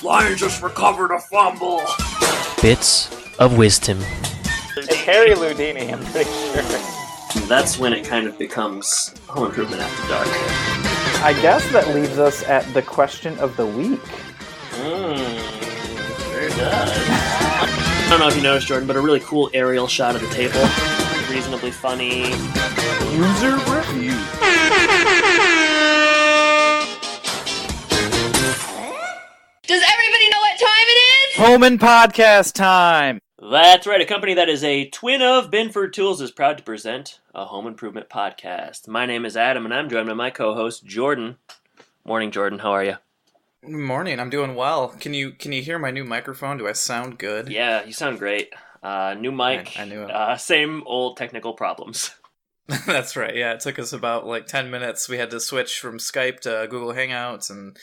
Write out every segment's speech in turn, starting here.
Lions just recovered a fumble. Bits of wisdom. It's Harry Houdini, I'm pretty sure. That's when it kind of becomes Home Improvement After Dark. I guess that leaves us at the question of the week. Very good. I don't know if you noticed, Jordan, but a really cool aerial shot of the table. Reasonably funny. User review. Does everybody know what time it is? Home and podcast time. That's right. A company that is a twin of Binford Tools is proud to present a home improvement podcast. My name is Adam, and I'm joined by my co-host, Jordan. Morning, Jordan. How are you? Good morning. I'm doing well. Can you hear my new microphone? Do I sound good? Yeah, you sound great. New mic. I knew it. Same old technical problems. That's right. Yeah, it took us about 10 minutes. We had to switch from Skype to Google Hangouts and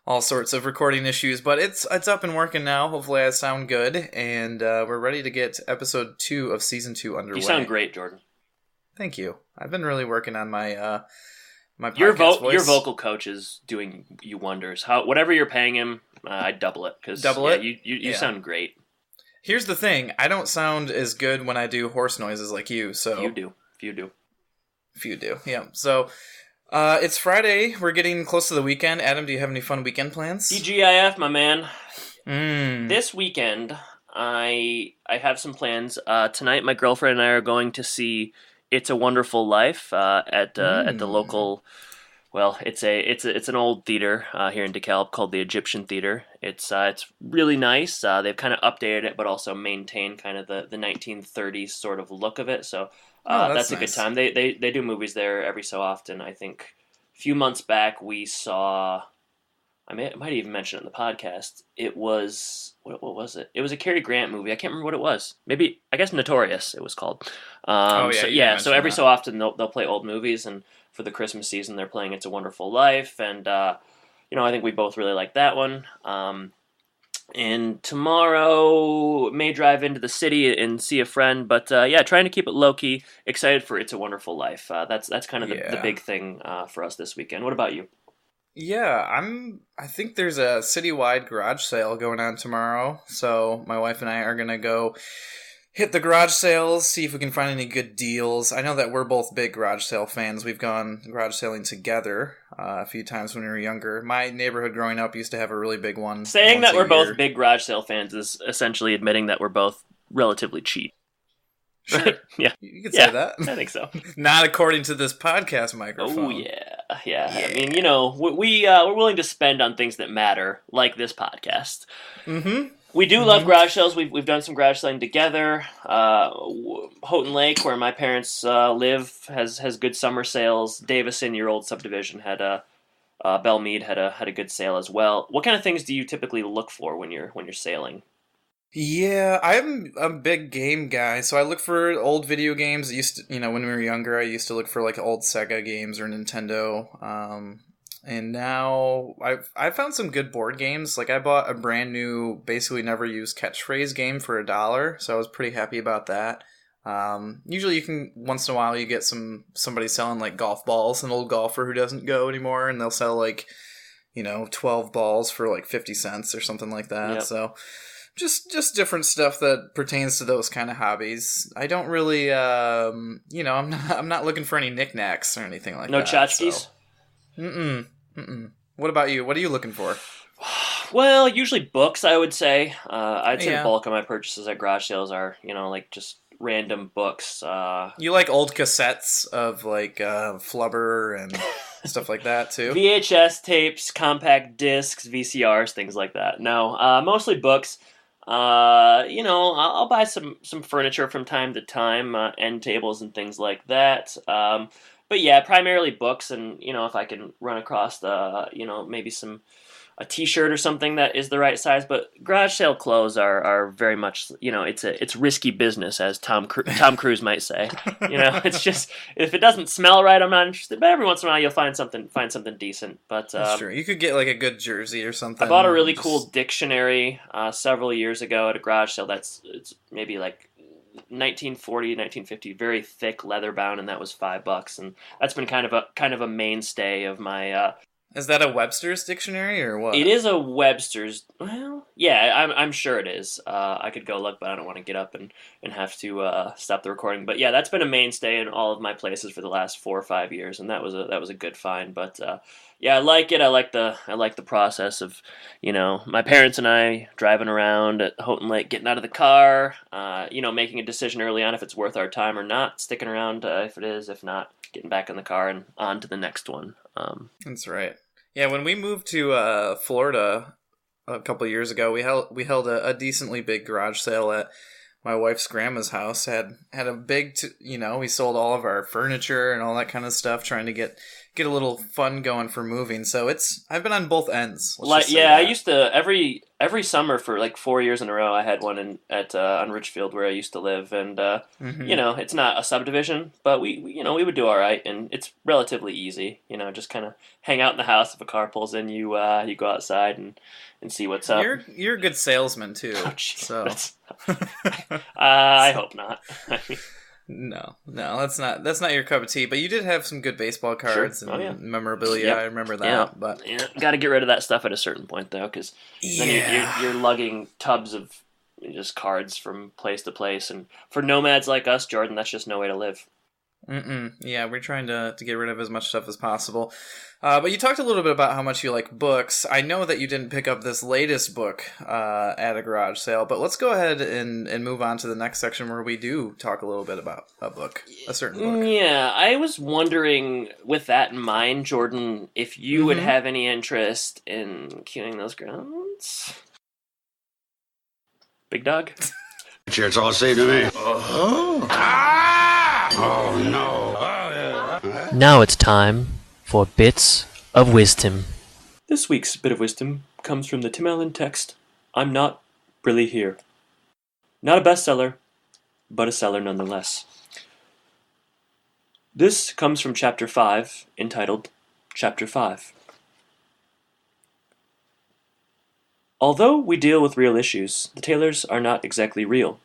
all sorts of recording issues, but it's up and working now. Hopefully I sound good, and we're ready to get episode 2 of season 2 underway. You sound great, Jordan. Thank you. I've been really working on my my podcast voice. Your vocal coach is doing you wonders. Whatever you're paying him, I'd double it. You sound great. Here's the thing. I don't sound as good when I do horse noises like you, so... You do. Few do, yeah. So... it's Friday. We're getting close to the weekend. Adam, do you have any fun weekend plans? TGIF, my man. This weekend, I have some plans. Tonight, my girlfriend and I are going to see It's a Wonderful Life at the local. Well, it's an old theater here in DeKalb called the Egyptian Theater. It's really nice. They've kind of updated it, but also maintained kind of the 1930s sort of look of it. So. That's a good time. They do movies there every so often. I think a few months back we saw, I might even mention it in the podcast. It was, what was it? It was a Cary Grant movie. I can't remember what it was. Maybe, I guess Notorious it was called. So every so often they'll play old movies, and for the Christmas season they're playing It's a Wonderful Life, and I think we both really like that one. And tomorrow, may drive into the city and see a friend, but trying to keep it low-key, excited for It's a Wonderful Life. That's kind of the big thing for us this weekend. What about you? Yeah, I think there's a citywide garage sale going on tomorrow, so my wife and I are going to go hit the garage sales, see if we can find any good deals. I know that we're both big garage sale fans. We've gone garage selling together a few times when we were younger. My neighborhood growing up used to have a really big one. Saying that we're both big garage sale fans is essentially admitting that we're both relatively cheap. Sure. Right? Yeah. You could say that. I think so. Not according to this podcast microphone. Oh, yeah. I mean, we're willing to spend on things that matter, like this podcast. Mm-hmm. We do love garage sales. We've done some garage selling together. Houghton Lake, where my parents live, has good summer sales. Davison, your old subdivision, had Belmead had a good sale as well. What kind of things do you typically look for when you're sailing? Yeah, I'm a big game guy, so I look for old video games. I used to, when we were younger, I used to look for old Sega games or Nintendo. And now I've found some good board games. I bought a brand new, basically never used catchphrase game for $1, so I was pretty happy about that. Usually you can, once in a while, you get somebody selling golf balls, an old golfer who doesn't go anymore, and they'll sell 12 balls for 50 cents or something like that. Yep. So just different stuff that pertains to those kind of hobbies. I don't really, I'm not looking for any knickknacks or anything like that. No tchotchkes? So. Mm-mm. What about you? What are you looking for? Well, usually books, I would say. I'd say the bulk of my purchases at garage sales are, just random books. You like old cassettes of Flubber and stuff like that too? VHS tapes, compact discs, VCRs, things like that. No, mostly books. I'll buy some furniture from time to time, end tables and things like that. But yeah, primarily books, and if I can run across maybe a T-shirt or something that is the right size. But garage sale clothes are very much it's risky business, as Tom Cruise might say. It's just, if it doesn't smell right, I'm not interested. But every once in a while, you'll find something decent. But that's true. You could get a good jersey or something. I bought a really cool dictionary several years ago at a garage sale. It's maybe 1940, 1950, very thick, leather bound, and that was $5, and that's been kind of a mainstay of my Is that a Webster's dictionary or what? It is a Webster's. Well, yeah, I'm sure it is. I could go look, but I don't want to get up and have to stop the recording. But yeah, that's been a mainstay in all of my places for the last 4 or 5 years, and that was a good find. But yeah, I like it. I like the process of my parents and I driving around at Houghton Lake, getting out of the car, making a decision early on if it's worth our time or not, sticking around if it is, if not, getting back in the car and on to the next one. That's right. Yeah, when we moved to Florida a couple of years ago, we held a decently big garage sale at my wife's grandma's house. Had a big, we sold all of our furniture and all that kind of stuff, trying to get a little fun going for moving. So I've been on both ends. I used to every summer for like 4 years in a row. I had one on Richfield where I used to live, and it's not a subdivision, but we would do all right, and it's relatively easy. Just kind of hang out in the house. If a car pulls in, you go outside and see what's up. You're a good salesman too. Oh, geez. So I hope not. No, that's not your cup of tea. But you did have some good baseball cards and memorabilia. Yep. I remember that. Yeah. But got to get rid of that stuff at a certain point, though, because then you're lugging tubs of just cards from place to place. And for nomads like us, Jordan, that's just no way to live. Yeah, we're trying to get rid of as much stuff as possible. But you talked a little bit about how much you like books. I know that you didn't pick up this latest book at a garage sale, but let's go ahead and move on to the next section where we do talk a little bit about a certain book. Yeah, I was wondering, with that in mind, Jordan, if you would have any interest in queuing those grounds. Big dog? Sure, it's all safe to me. Oh no. Now it's time for Bits of Wisdom. This week's bit of wisdom comes from the Tim Allen text, "I'm not really here." Not a bestseller, but a seller nonetheless. This comes from Chapter 5, entitled Chapter 5. Although we deal with real issues, the Taylors are not exactly real,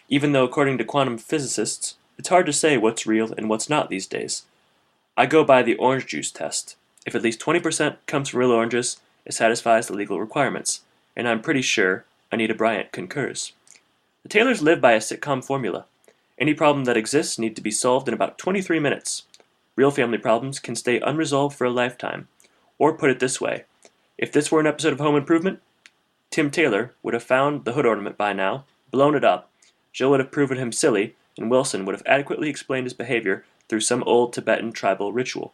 even though according to quantum physicists, it's hard to say what's real and what's not these days. I go by the orange juice test. If at least 20% comes from real oranges, it satisfies the legal requirements, and I'm pretty sure Anita Bryant concurs. The Taylors live by a sitcom formula. Any problem that exists needs to be solved in about 23 minutes. Real family problems can stay unresolved for a lifetime. Or put it this way, if this were an episode of Home Improvement, Tim Taylor would have found the hood ornament by now, blown it up, Jill would have proven him silly, and Wilson would have adequately explained his behavior through some old Tibetan tribal ritual.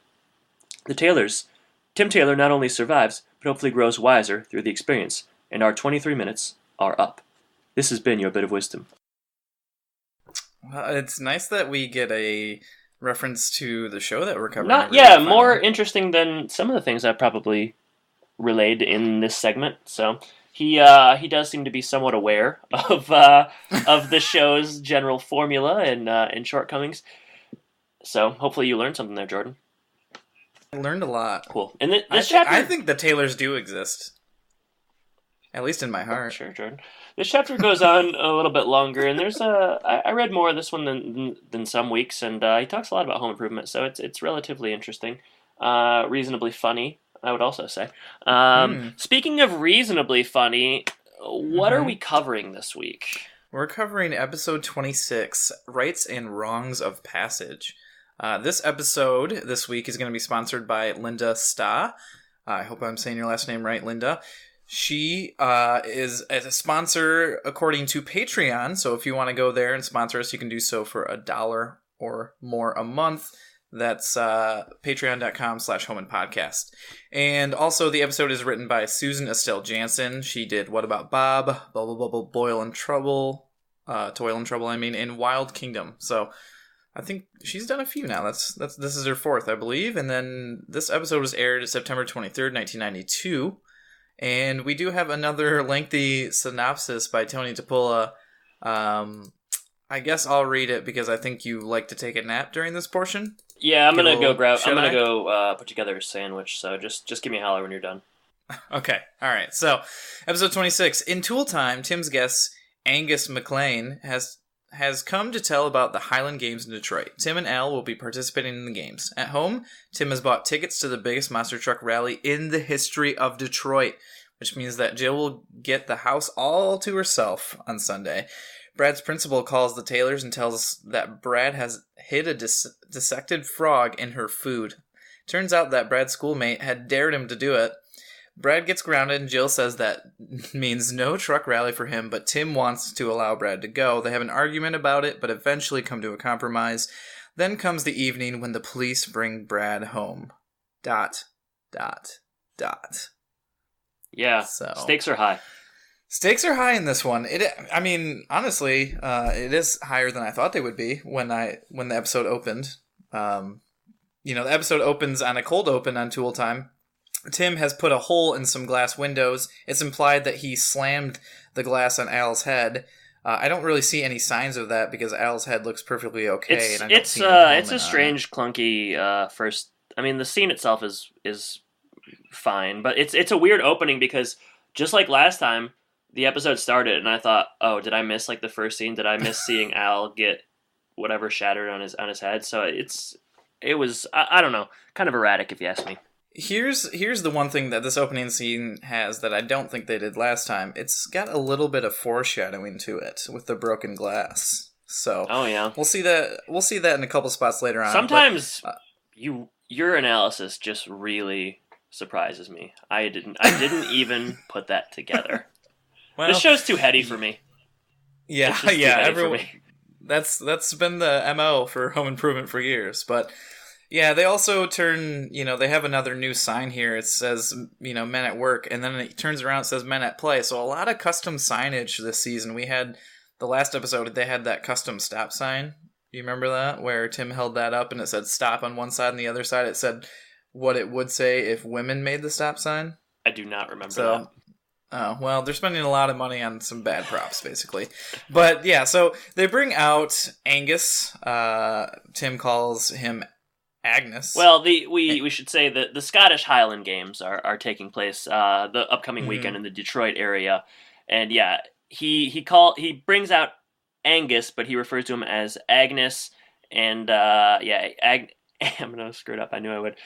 Tim Taylor not only survives, but hopefully grows wiser through the experience, and our 23 minutes are up. This has been your bit of wisdom. It's nice that we get a reference to the show that we're covering. More interesting than some of the things I probably relayed in this segment. So he does seem to be somewhat aware of the show's general formula and shortcomings. So hopefully you learned something there, Jordan. I learned a lot. Cool. And this chapter, I think the Taylors do exist, at least in my heart. Sure, Jordan. This chapter goes on a little bit longer, and there's I read more of this one than some weeks, and he talks a lot about home improvement, so it's relatively interesting, reasonably funny, I would also say. Speaking of reasonably funny, what are we covering this week? We're covering episode 26, Rites and Wrongs of Passage. This episode this week is going to be sponsored by Linda Sta. I hope I'm saying your last name right, Linda. She is as a sponsor according to Patreon, so if you want to go there and sponsor us, you can do so for $1 or more a month. That's patreon.com/HomeandPodcast. And also, the episode is written by Susan Estelle Jansen. She did What About Bob, Bubble Bubble, Toil and Trouble, and Wild Kingdom. So I think she's done a few now. This is her fourth, I believe. And then this episode was aired September 23rd, 1992. And we do have another lengthy synopsis by Tony Topola. I guess I'll read it because I think you like to take a nap during this portion. Yeah, I'm gonna go put together a sandwich. So just give me a holler when you're done. Okay, all right. So, episode 26. In Tool Time, Tim's guest Angus MacLean has has come to tell about the Highland Games in Detroit. Tim and Al will be participating in the games. At home, Tim has bought tickets to the biggest monster truck rally in the history of Detroit, which means that Jill will get the house all to herself on Sunday. Brad's principal calls the Taylors and tells us that Brad has hid a dissected frog in her food. Turns out that Brad's schoolmate had dared him to do it. Brad gets grounded and Jill says that means no truck rally for him, but Tim wants to allow Brad to go. They have an argument about it, but eventually come to a compromise. Then comes the evening when the police bring Brad home. ... Yeah, So stakes are high. Stakes are high in this one. Honestly, it is higher than I thought they would be when the episode opened. The episode opens on a cold open on Tool Time. Tim has put a hole in some glass windows. It's implied that he slammed the glass on Al's head. I don't really see any signs of that because Al's head looks perfectly okay. It's a strange, clunky first. I mean, the scene itself is fine, but it's a weird opening because just like last time, the episode started and I thought, oh, did I miss like the first scene? Did I miss seeing Al get whatever shattered on his head? So it was I don't know, kind of erratic if you ask me. Here's the one thing that this opening scene has that I don't think they did last time. It's got a little bit of foreshadowing to it with the broken glass. So oh yeah, we'll see that in a couple spots later on. Sometimes your analysis just really surprises me. I didn't even put that together. Well, this show's too heady for me. Yeah, everyone. That's been the MO for Home Improvement for years, but. Yeah, they also turn, they have another new sign here. It says, men at work, and then it turns around and says men at play. So a lot of custom signage this season. We had, the last episode, they had that custom stop sign. You remember that? Where Tim held that up and it said stop on one side and the other side it said what it would say if women made the stop sign. I do not remember that. Oh, well, they're spending a lot of money on some bad props, basically. But yeah, so they bring out Angus. Tim calls him Agnes. Well, we should say that the Scottish Highland Games are taking place the upcoming weekend in the Detroit area, and yeah, he brings out Angus, but he refers to him as Agnes, and I'm gonna screw it up. I knew I would.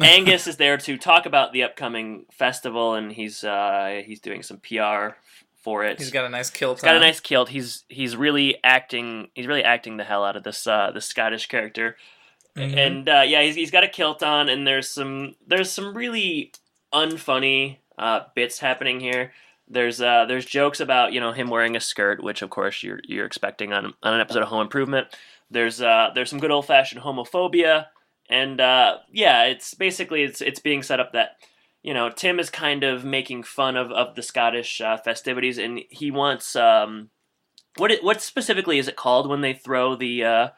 Angus is there to talk about the upcoming festival, and he's doing some PR for it. He's got a nice kilt. He's got a nice kilt. He's really acting the hell out of this Scottish character. Mm-hmm. And he's got a kilt on, and there's some really unfunny bits happening here. There's jokes about him wearing a skirt, which of course you're expecting on an episode of Home Improvement. There's some good old fashioned homophobia, and it's basically it's being set up that Tim is kind of making fun of the Scottish festivities, and he wants what specifically is it called when they throw the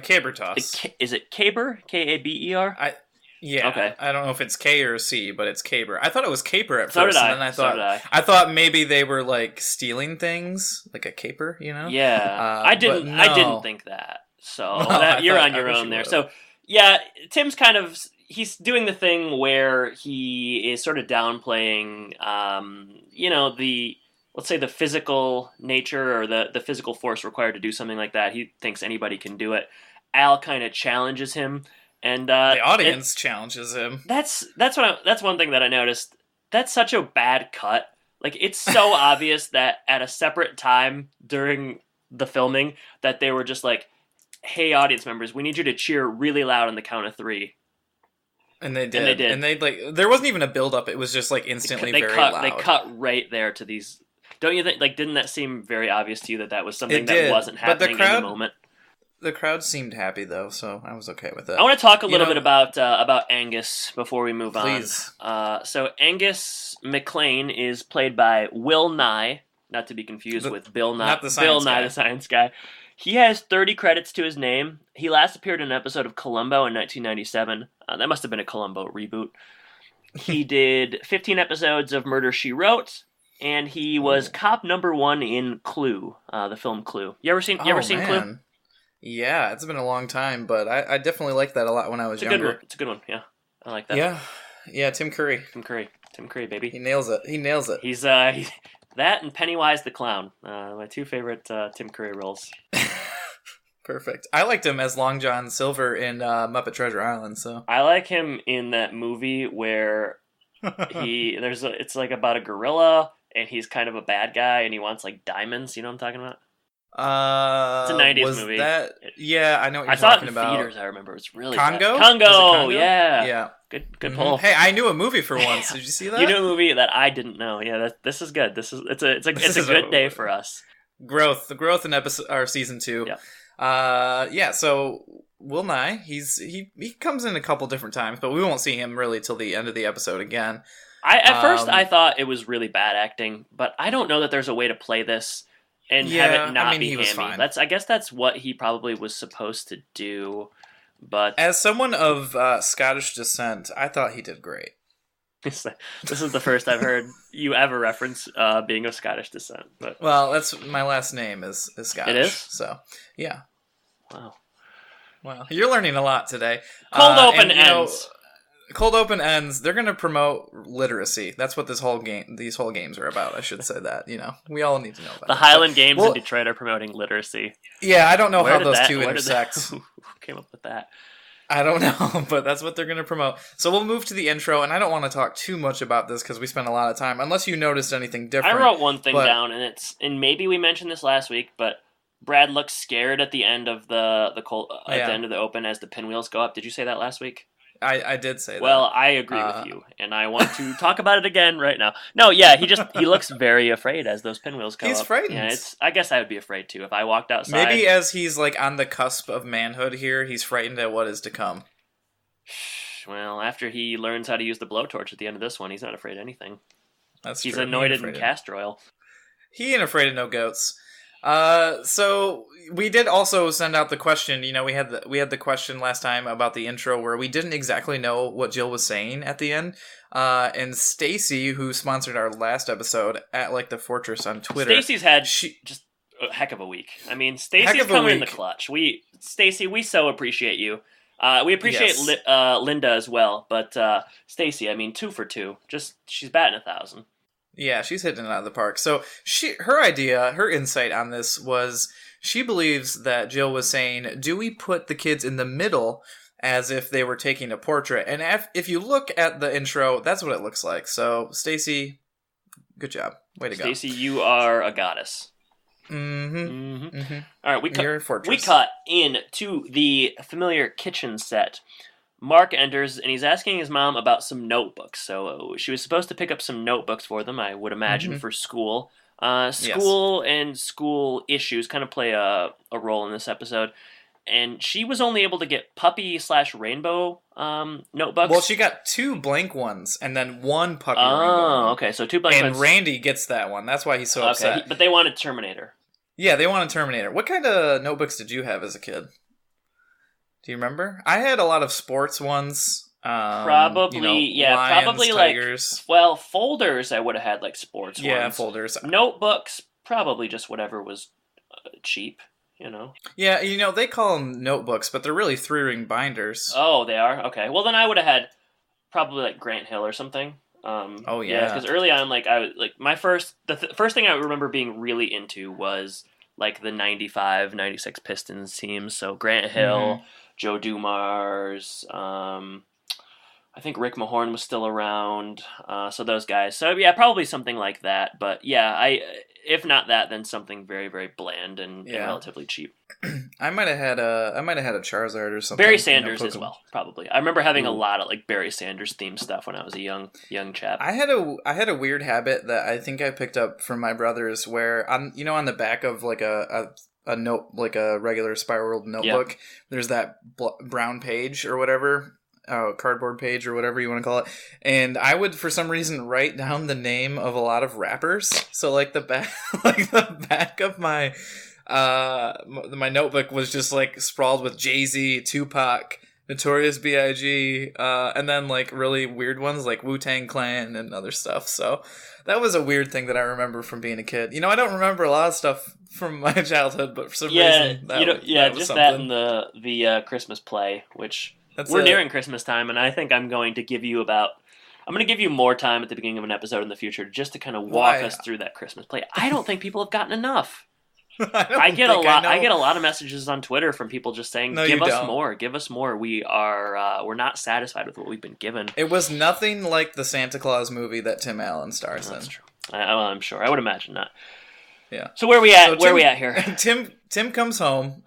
caber toss. Is it caber? Kaber? Okay. I don't know if it's K or C, but it's caber. I thought it was caper at so first, did I. and then I thought maybe they were like stealing things, like a caper, Yeah, I didn't think that. So you're on your own there. So yeah, Tim's he's doing the thing where he is sort of downplaying, let's say the physical nature or the physical force required to do something like that. He thinks anybody can do it. Al kind of challenges him, and the audience challenges him. That's one thing that I noticed. That's such a bad cut. Like, it's so obvious that at a separate time during the filming that they were just like, "Hey, audience members, we need you to cheer really loud on the count of 3." And they did. And they there wasn't even a build up. It was just like instantly very loud. They cut right there to these. Don't you think? Like, didn't that seem very obvious to you that was something that wasn't happening in the moment? The crowd seemed happy though, so I was okay with it. I want to talk a little bit about Angus before we move Please. On. So Angus McLean is played by Will Nye, not to be confused with Bill Nye. Not the science Bill Nye, guy. the science guy. He has 30 credits to his name. He last appeared in an episode of Columbo in 1997. That must have been a Columbo reboot. He did 15 episodes of Murder, She Wrote. And he was cop number 1 in Clue, the film Clue. You ever seen Clue? Yeah, it's been a long time, but I definitely liked that a lot when I was younger. It's a good one. Yeah, I like that. Yeah, Tim Curry. Tim Curry, baby. He nails it. He's That and Pennywise the Clown, my two favorite Tim Curry roles. Perfect. I liked him as Long John Silver in Muppet Treasure Island. So I like him in that movie where it's like about a gorilla and he's kind of a bad guy and he wants like diamonds. You know what I'm talking about? It's a 90s movie. Yeah, I know what you're talking about. I saw it in theaters. I remember it was really Congo. Congo, yeah, yeah. Good Mm-hmm. pull. Hey, I knew a movie for once. Did you see that? You knew a movie that I didn't know. Yeah, this is good. It's a good day for us. The growth in season 2. Yeah. So Will Nye, he comes in a couple different times, but we won't see him really till the end of the episode again. At first I thought it was really bad acting, but I don't know that there's a way to play this and have it not be hammy. I guess that's what he probably was supposed to do. But as someone of Scottish descent, I thought he did great. This is the first I've heard you ever reference being of Scottish descent. But that's my last name is Scottish. It is? So yeah. Wow. You're learning a lot today. Cold open ends. Cold open ends. They're going to promote literacy. That's what these whole games are about. I should say that. We all need to know about the Highland Games in Detroit are promoting literacy. Yeah, I don't know how those two intersect. Who came up with that? I don't know, but that's what they're going to promote. So we'll move to the intro, and I don't want to talk too mumuch about this because we spent a lot of time. Unless you noticed anything different. I wrote one thing down, and maybe we mentioned this last week, but Brad looks scared at the end of the end of the open as the pinwheels go up. Did you say that last week? I did say that. Well, I agree with you, and I want to talk about it again right now. No, yeah, he looks very afraid as those pinwheels come up. He's frightened. Yeah, I guess I would be afraid too if I walked outside. Maybe as he's like on the cusp of manhood here, he's frightened at what is to come. Well, after he learns how to use the blowtorch at the end of this one, he's not afraid of anything. He's true. anointed in castor oil. He ain't afraid of no goats. So we did also send out the question. We had the question last time about the intro where we didn't exactly know what Jill was saying at the end. And Stacy, who sponsored our last episode at the Fortress on Twitter, Stacy's had just a heck of a week. I mean, Stacy's coming in the clutch. Stacy, we so appreciate you. We appreciate Linda as well, but Stacy, I mean, 2 for 2. She's batting 1,000. Yeah, she's hitting it out of the park. So her insight on this was she believes that Jill was saying, do we put the kids in the middle as if they were taking a portrait? And if you look at the intro, that's what it looks like. So, Stacy, good job. Way to go. Stacy, you are a goddess. Mm-hmm. All right, we cut into the familiar kitchen set. Mark enters, and he's asking his mom about some notebooks. So she was supposed to pick up some notebooks for them, I would imagine, for school. School and school issues kind of play a role in this episode. And she was only able to get puppy/rainbow notebooks. Well, she got 2 blank ones, and then 1 puppy rainbow. Oh, okay, so 2 blank ones. And Randy gets that one. That's why he's so upset. But they wanted Terminator. Yeah, they wanted Terminator. What kind of notebooks did you have as a kid? Do you remember? I had a lot of sports ones. Probably, lions, probably tigers. Folders I would have had sports ones. Yeah, folders. Notebooks, probably just whatever was cheap, Yeah, they call them notebooks, but they're really 3-ring binders. Oh, they are? Okay. Well, then I would have had probably Grant Hill or something. Oh, yeah. Because early on, my first thing I remember being really into was the 95, 96 Pistons teams. So Grant Hill, Joe Dumars, I think Rick Mahorn was still around. So those guys. So yeah, probably something like that. But yeah, if not that, then something very, very bland and relatively cheap. I might have had a Charizard or something. Barry Sanders as well, probably. I remember having a lot of Barry Sanders themed stuff when I was a young chap. I had a weird habit that I think I picked up from my brothers, where on the back of a note, a regular spiral notebook, there's that brown page or whatever. Cardboard page or whatever you want to call it, and I would for some reason write down the name of a lot of rappers. So the back of my my notebook was just sprawled with Jay-Z, Tupac, Notorious B.I.G., and then really weird ones like Wu-Tang Clan and other stuff. So that was a weird thing that I remember from being a kid. I don't remember a lot of stuff from my childhood, but for some reason that was something. That and the Christmas play, which we're nearing Christmas time, and I think I'm going to give you about I'm going to give you more time at the beginning of an episode in the future just to kind of walk us through that Christmas play. I don't think people have gotten enough. I get a lot of messages on Twitter from people just saying, "Give us more, give us more." We're not satisfied with what we've been given. It was nothing like the Santa Claus movie that Tim Allen stars in. That's true. I'm sure. I would imagine not. Yeah. So where are we at here? Tim comes home,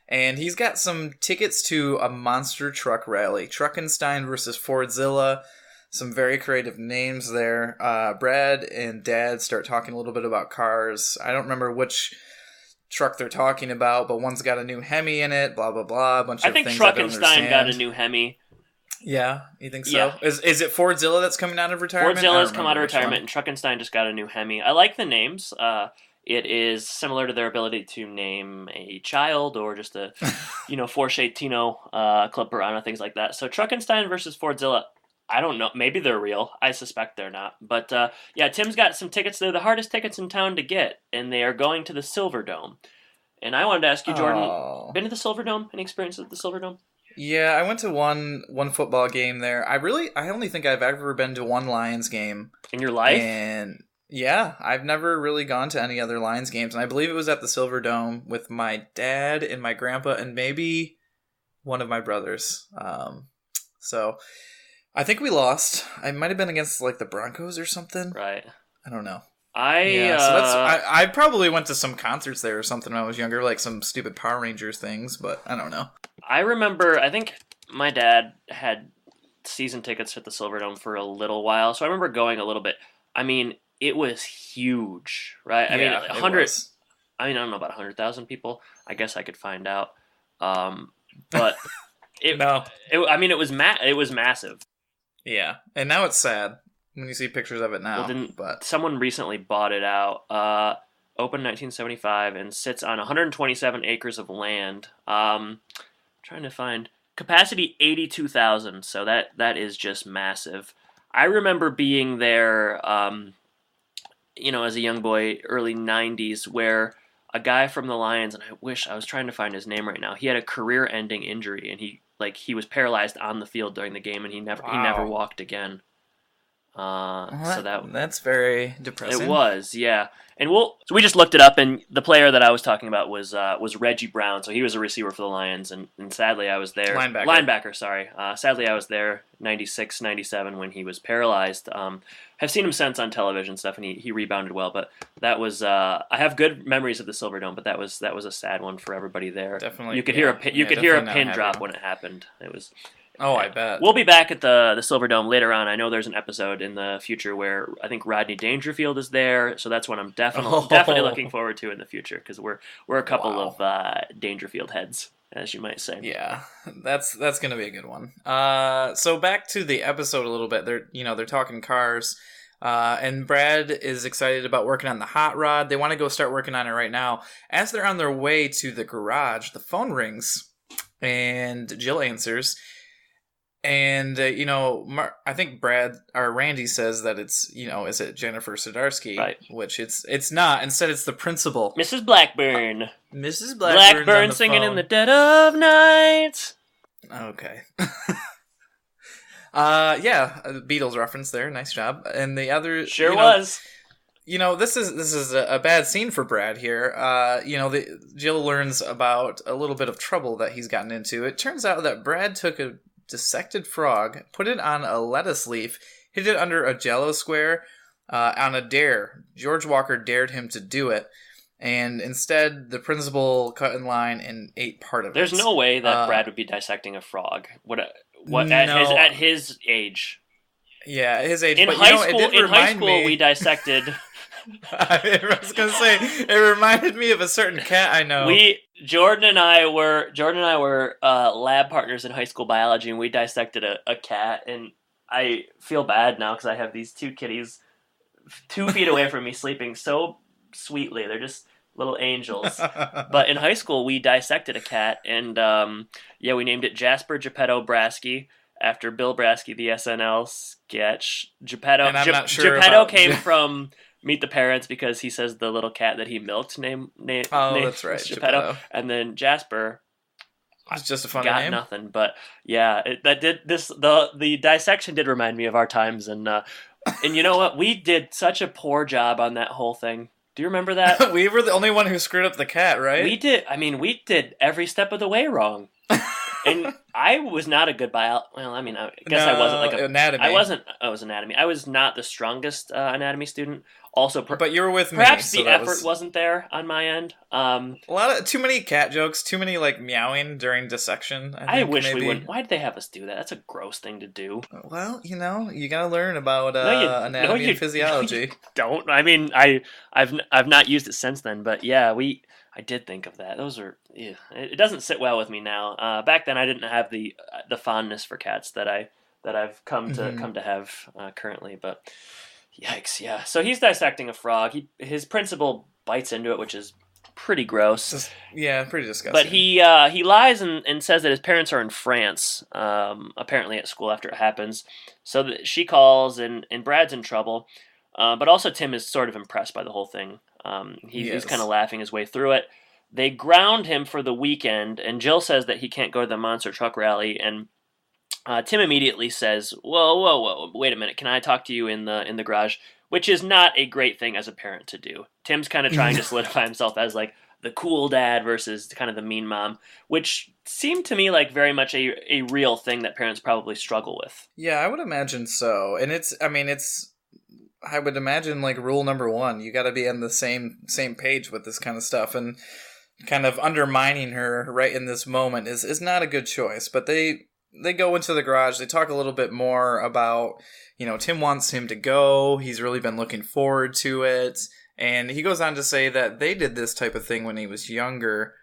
and he's got some tickets to a monster truck rally. Truckenstein versus Fordzilla. Some very creative names there. Brad and Dad start talking a little bit about cars. I don't remember which truck they're talking about, but one's got a new Hemi in it, blah, blah, blah. A bunch of things I don't understand. I think Truckenstein got a new Hemi. Yeah, you think so? Yeah. Is it Fordzilla that's coming out of retirement? Fordzilla's come out of retirement, and Truckenstein just got a new Hemi. I like the names. It is similar to their ability to name a child or just a, Porsche Tino, Club Piranha, things like that. So Truckenstein versus Fordzilla. I don't know. Maybe they're real. I suspect they're not. But, Tim's got some tickets. They're the hardest tickets in town to get, and they are going to the Silverdome. And I wanted to ask you, Jordan, been to the Silverdome? Any experience at the Silverdome? Yeah, I went to one football game there. I only think I've ever been to one Lions game. In your life? And, yeah, I've never really gone to any other Lions games. And I believe it was at the Silverdome with my dad and my grandpa and maybe one of my brothers. So... I think we lost. I might have been against the Broncos or something. Right. I don't know. I probably went to some concerts there or something when I was younger, like some stupid Power Rangers things, but I don't know. I remember, I think my dad had season tickets at the Silverdome for a little while, so I remember going a little bit. I mean, it was huge, right? I don't know about 100,000 people. I guess I could find out. But it was massive. Yeah, and now it's sad when you see pictures of it now. But someone recently bought it out. Opened 1975 and sits on 127 acres of land. Trying to find capacity 82,000. So that is just massive. I remember being there, as a young boy, early 90s, where a guy from the Lions, and I wish I was trying to find his name right now. He had a career-ending injury, and he was paralyzed on the field during the game, and he never walked again. That's very depressing. It was, yeah. And so we just looked it up, and the player that I was talking about was Reggie Brown. So he was a receiver for the Lions, and sadly I was there. Linebacker, sorry. Sadly I was there 96, 97 when he was paralyzed. Have seen him since on television stuff, and he rebounded well. But that was I have good memories of the Silverdome, but that was a sad one for everybody there. Definitely, you could hear a pin drop when it happened. It was. Oh, I bet. We'll be back at the Silverdome later on. I know there's an episode in the future where I think Rodney Dangerfield is there, so that's one I'm definitely looking forward to in the future, because we're a couple of Dangerfield heads, as you might say. Yeah, that's going to be a good one. So back to the episode a little bit. They're talking cars, and Brad is excited about working on the hot rod. They want to go start working on it right now. As they're on their way to the garage, the phone rings, and Jill answers. And, I think Randy says that it's, is it Jennifer Sudarsky? Right. Which it's not. Instead, it's the principal. Mrs. Blackburn. Mrs. Blackburn singing phone. in the dead of night. Okay. Beatles reference there. Nice job. And the other... Sure was. This is a bad scene for Brad here. Jill learns about a little bit of trouble that he's gotten into. It turns out that Brad took a dissected frog, put it on a lettuce leaf, hid it under a Jell-O square on a dare. George Walker dared him to do it, and instead the principal cut in line and ate part of it. There's no way that Brad would be dissecting a frog. At his age? Yeah, at his age. In high school, we dissected. I was gonna say it reminded me of a certain cat I know. Jordan and I were lab partners in high school biology, and we dissected a cat. And I feel bad now because I have these two kitties 2 feet away from me, sleeping so sweetly. They're just little angels. But in high school, we dissected a cat, and we named it Jasper Geppetto Brasky after Bill Brasky, the SNL sketch. Geppetto came from Meet the Parents because he says the little cat that he milked named that's right, Geppetto. And then Jasper It's just a funny got name. nothing. But yeah, the dissection did remind me of our times, and you know what? We did such a poor job on that whole thing. Do you remember that? We were the only one who screwed up the cat, right? We did. I mean, we did every step of the way wrong. And I was not a good Well, I mean, I guess I wasn't like anatomy. I was anatomy. I was not the strongest anatomy student. Also, but you were with me. Perhaps the effort wasn't there on my end. A lot of too many cat jokes, too many like meowing during dissection. I wish we wouldn't. Why did they have us do that? That's a gross thing to do. Well, you gotta learn about anatomy and physiology. Don't. I mean, I've not used it since then, but yeah, I did think of that. Those are. Yeah, it doesn't sit well with me now. Back then, I didn't have the fondness for cats that I've come to have currently. But yikes, yeah. So he's dissecting a frog. His principal bites into it, which is pretty gross. Pretty disgusting. But he lies and says that his parents are in France, apparently at school after it happens. So she calls and Brad's in trouble. But also Tim is sort of impressed by the whole thing. He's kind of laughing his way through it. They ground him for the weekend, and Jill says that he can't go to the monster truck rally, and Tim immediately says, whoa, wait a minute, can I talk to you in the garage? Which is not a great thing as a parent to do. Tim's kind of trying to solidify himself as like the cool dad versus kind of the mean mom, which seemed to me like very much a real thing that parents probably struggle with. Yeah, I would imagine so. And I would imagine like rule number 1, you got to be on the same page with this kind of stuff, and kind of undermining her right in this moment is not a good choice. But they go into the garage, they talk a little bit more about, Tim wants him to go, he's really been looking forward to it, and he goes on to say that they did this type of thing when he was younger.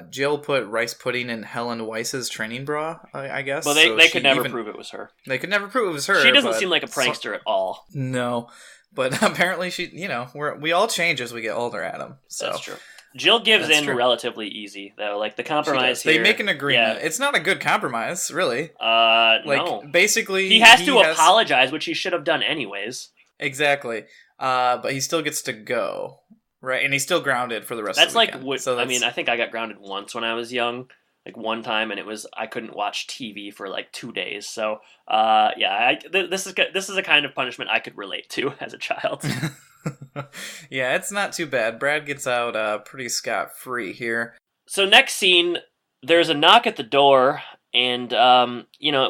Jill put rice pudding in Helen Weiss's training bra, I guess. Well, they could never prove it was her. They could never prove it was her. She doesn't seem like a prankster at all. No, but apparently she, we all change as we get older, Adam. So. That's true. Jill gives in relatively easy, though. Like, the compromise here... They make an agreement. Yeah. It's not a good compromise, really. No. Basically... He has to apologize, which he should have done anyways. Exactly. But he still gets to go. Right, and he's still grounded for the rest of the weekend. I think I got grounded once when I was young. Like, one time, and I couldn't watch TV for, like, 2 days. So, this is a kind of punishment I could relate to as a child. Yeah, it's not too bad. Brad gets out pretty scot-free here. So next scene, there's a knock at the door, and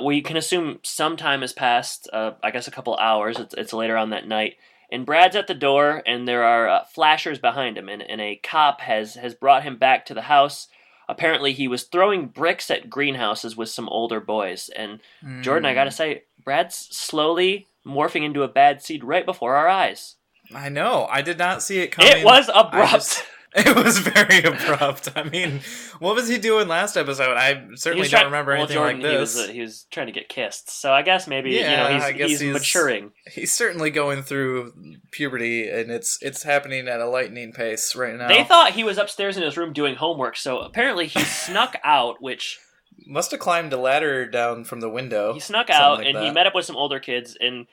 we can assume some time has passed. I guess a couple hours. It's later on that night, and Brad's at the door, and there are flashers behind him, and a cop has brought him back to the house. Apparently, he was throwing bricks at greenhouses with some older boys, and Jordan, I gotta say, Brad's slowly morphing into a bad seed right before our eyes. I know. I did not see it coming. It was abrupt. It was very abrupt. I mean, what was he doing last episode? I certainly don't remember anything Jordan, like this. He was trying to get kissed. So I guess maybe he's maturing. He's certainly going through puberty, and it's happening at a lightning pace right now. They thought he was upstairs in his room doing homework, so apparently he snuck out, which... Must have climbed a ladder down from the window. He snuck out, and he met up with some older kids, and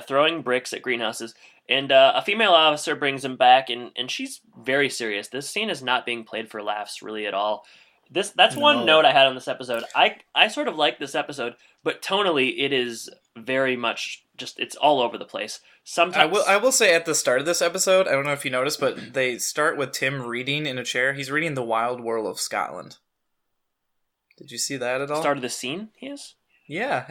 throwing bricks at greenhouses. And a female officer brings him back, and she's very serious. This scene is not being played for laughs really at all. That's one note I had on this episode. I sort of like this episode, but tonally it is very much just, it's all over the place. Sometimes I will say at the start of this episode, I don't know if you noticed, but they start with Tim reading in a chair. He's reading The Wild World of Scotland. Did you see that at all? Start of the scene, he is? Yeah.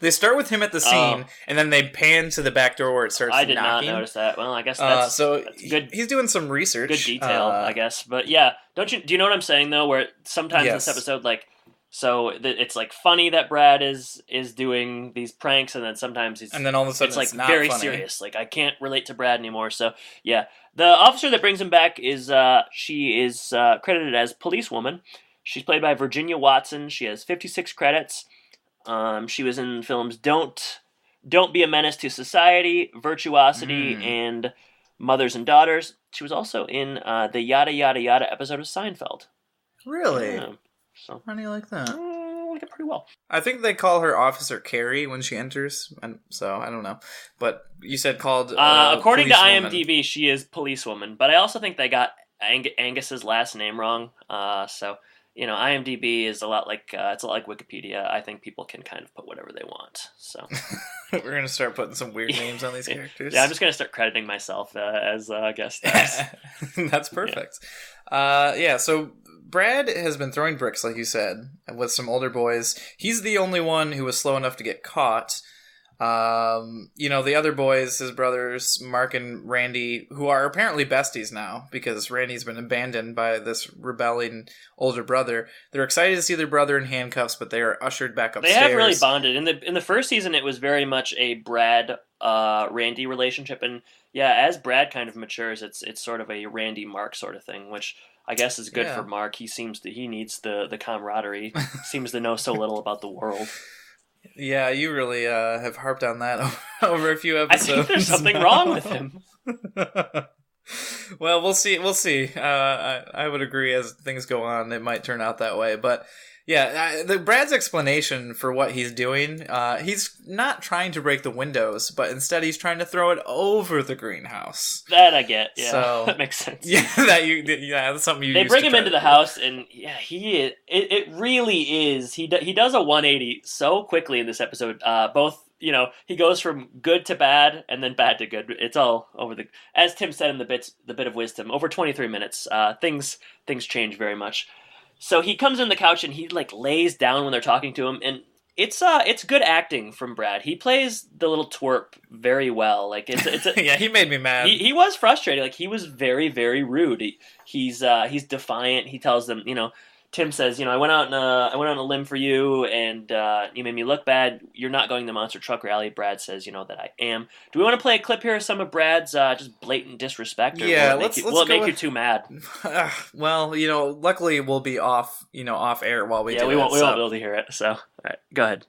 They start with him at the scene, and then they pan to the back door where it starts knocking. I did not notice that. Well, I guess that's good. He's doing some research. Good detail, I guess. But yeah, do you know what I'm saying, though? Where sometimes this episode, like, so it's like funny that Brad is doing these pranks, and then sometimes and then all of a sudden it's like not very funny. Serious. Like, I can't relate to Brad anymore. So yeah, the officer that brings him back is she is credited as policewoman. She's played by Virginia Watson. She has 56 credits. She was in films Don't Be a Menace to Society, Virtuosity, and Mothers and Daughters. She was also in the Yada Yada Yada episode of Seinfeld. Really? So how do you like that? I like it pretty well. I think they call her Officer Carrie when she enters, and so I don't know. But you said called according to policewoman. IMDb, she is policewoman. But I also think they got Angus's last name wrong. So IMDb is a lot like it's a lot like Wikipedia. I think people can kind of put whatever they want. So we're gonna start putting some weird names on these characters. Yeah, I'm just gonna start crediting myself as guest stars. That's perfect. So Brad has been throwing bricks, like you said, with some older boys. He's the only one who was slow enough to get caught. The other boys, his brothers, Mark and Randy, who are apparently besties now because Randy's been abandoned by this rebelling older brother. They're excited to see their brother in handcuffs, but they are ushered back upstairs. They have really bonded. In the first season, it was very much a Brad Randy relationship, and as Brad kind of matures, it's sort of a Randy Mark sort of thing, which I guess is good for Mark. He needs the camaraderie. Seems to know so little about the world. Yeah, you really have harped on that over a few episodes. I think there's something wrong with him. Well, we'll see. I would agree as things go on, it might turn out that way. But Brad's explanation for what he's doing, he's not trying to break the windows, but instead he's trying to throw it over the greenhouse. That I get. Yeah, so, that makes sense. Yeah, that's something you. They bring him into the house, and he is. It really is. He does a 180 so quickly in this episode. Both. He goes from good to bad and then bad to good. It's all over as Tim said in the bit of wisdom, over 23 minutes, things change very much. So he comes in the couch and he lays down when they're talking to him, and it's good acting from Brad. He plays the little twerp very well. He made me mad. He was frustrated. He was very, very rude. He's defiant. He tells them, Tim says, I went out on a limb for you, and you made me look bad. You're not going to the monster truck rally. Brad says, that I am. Do we want to play a clip here of some of Brad's just blatant disrespect? Or will it make you too mad? Well, luckily we'll be off air while we do it. We won't be able to hear it. So, all right, go ahead.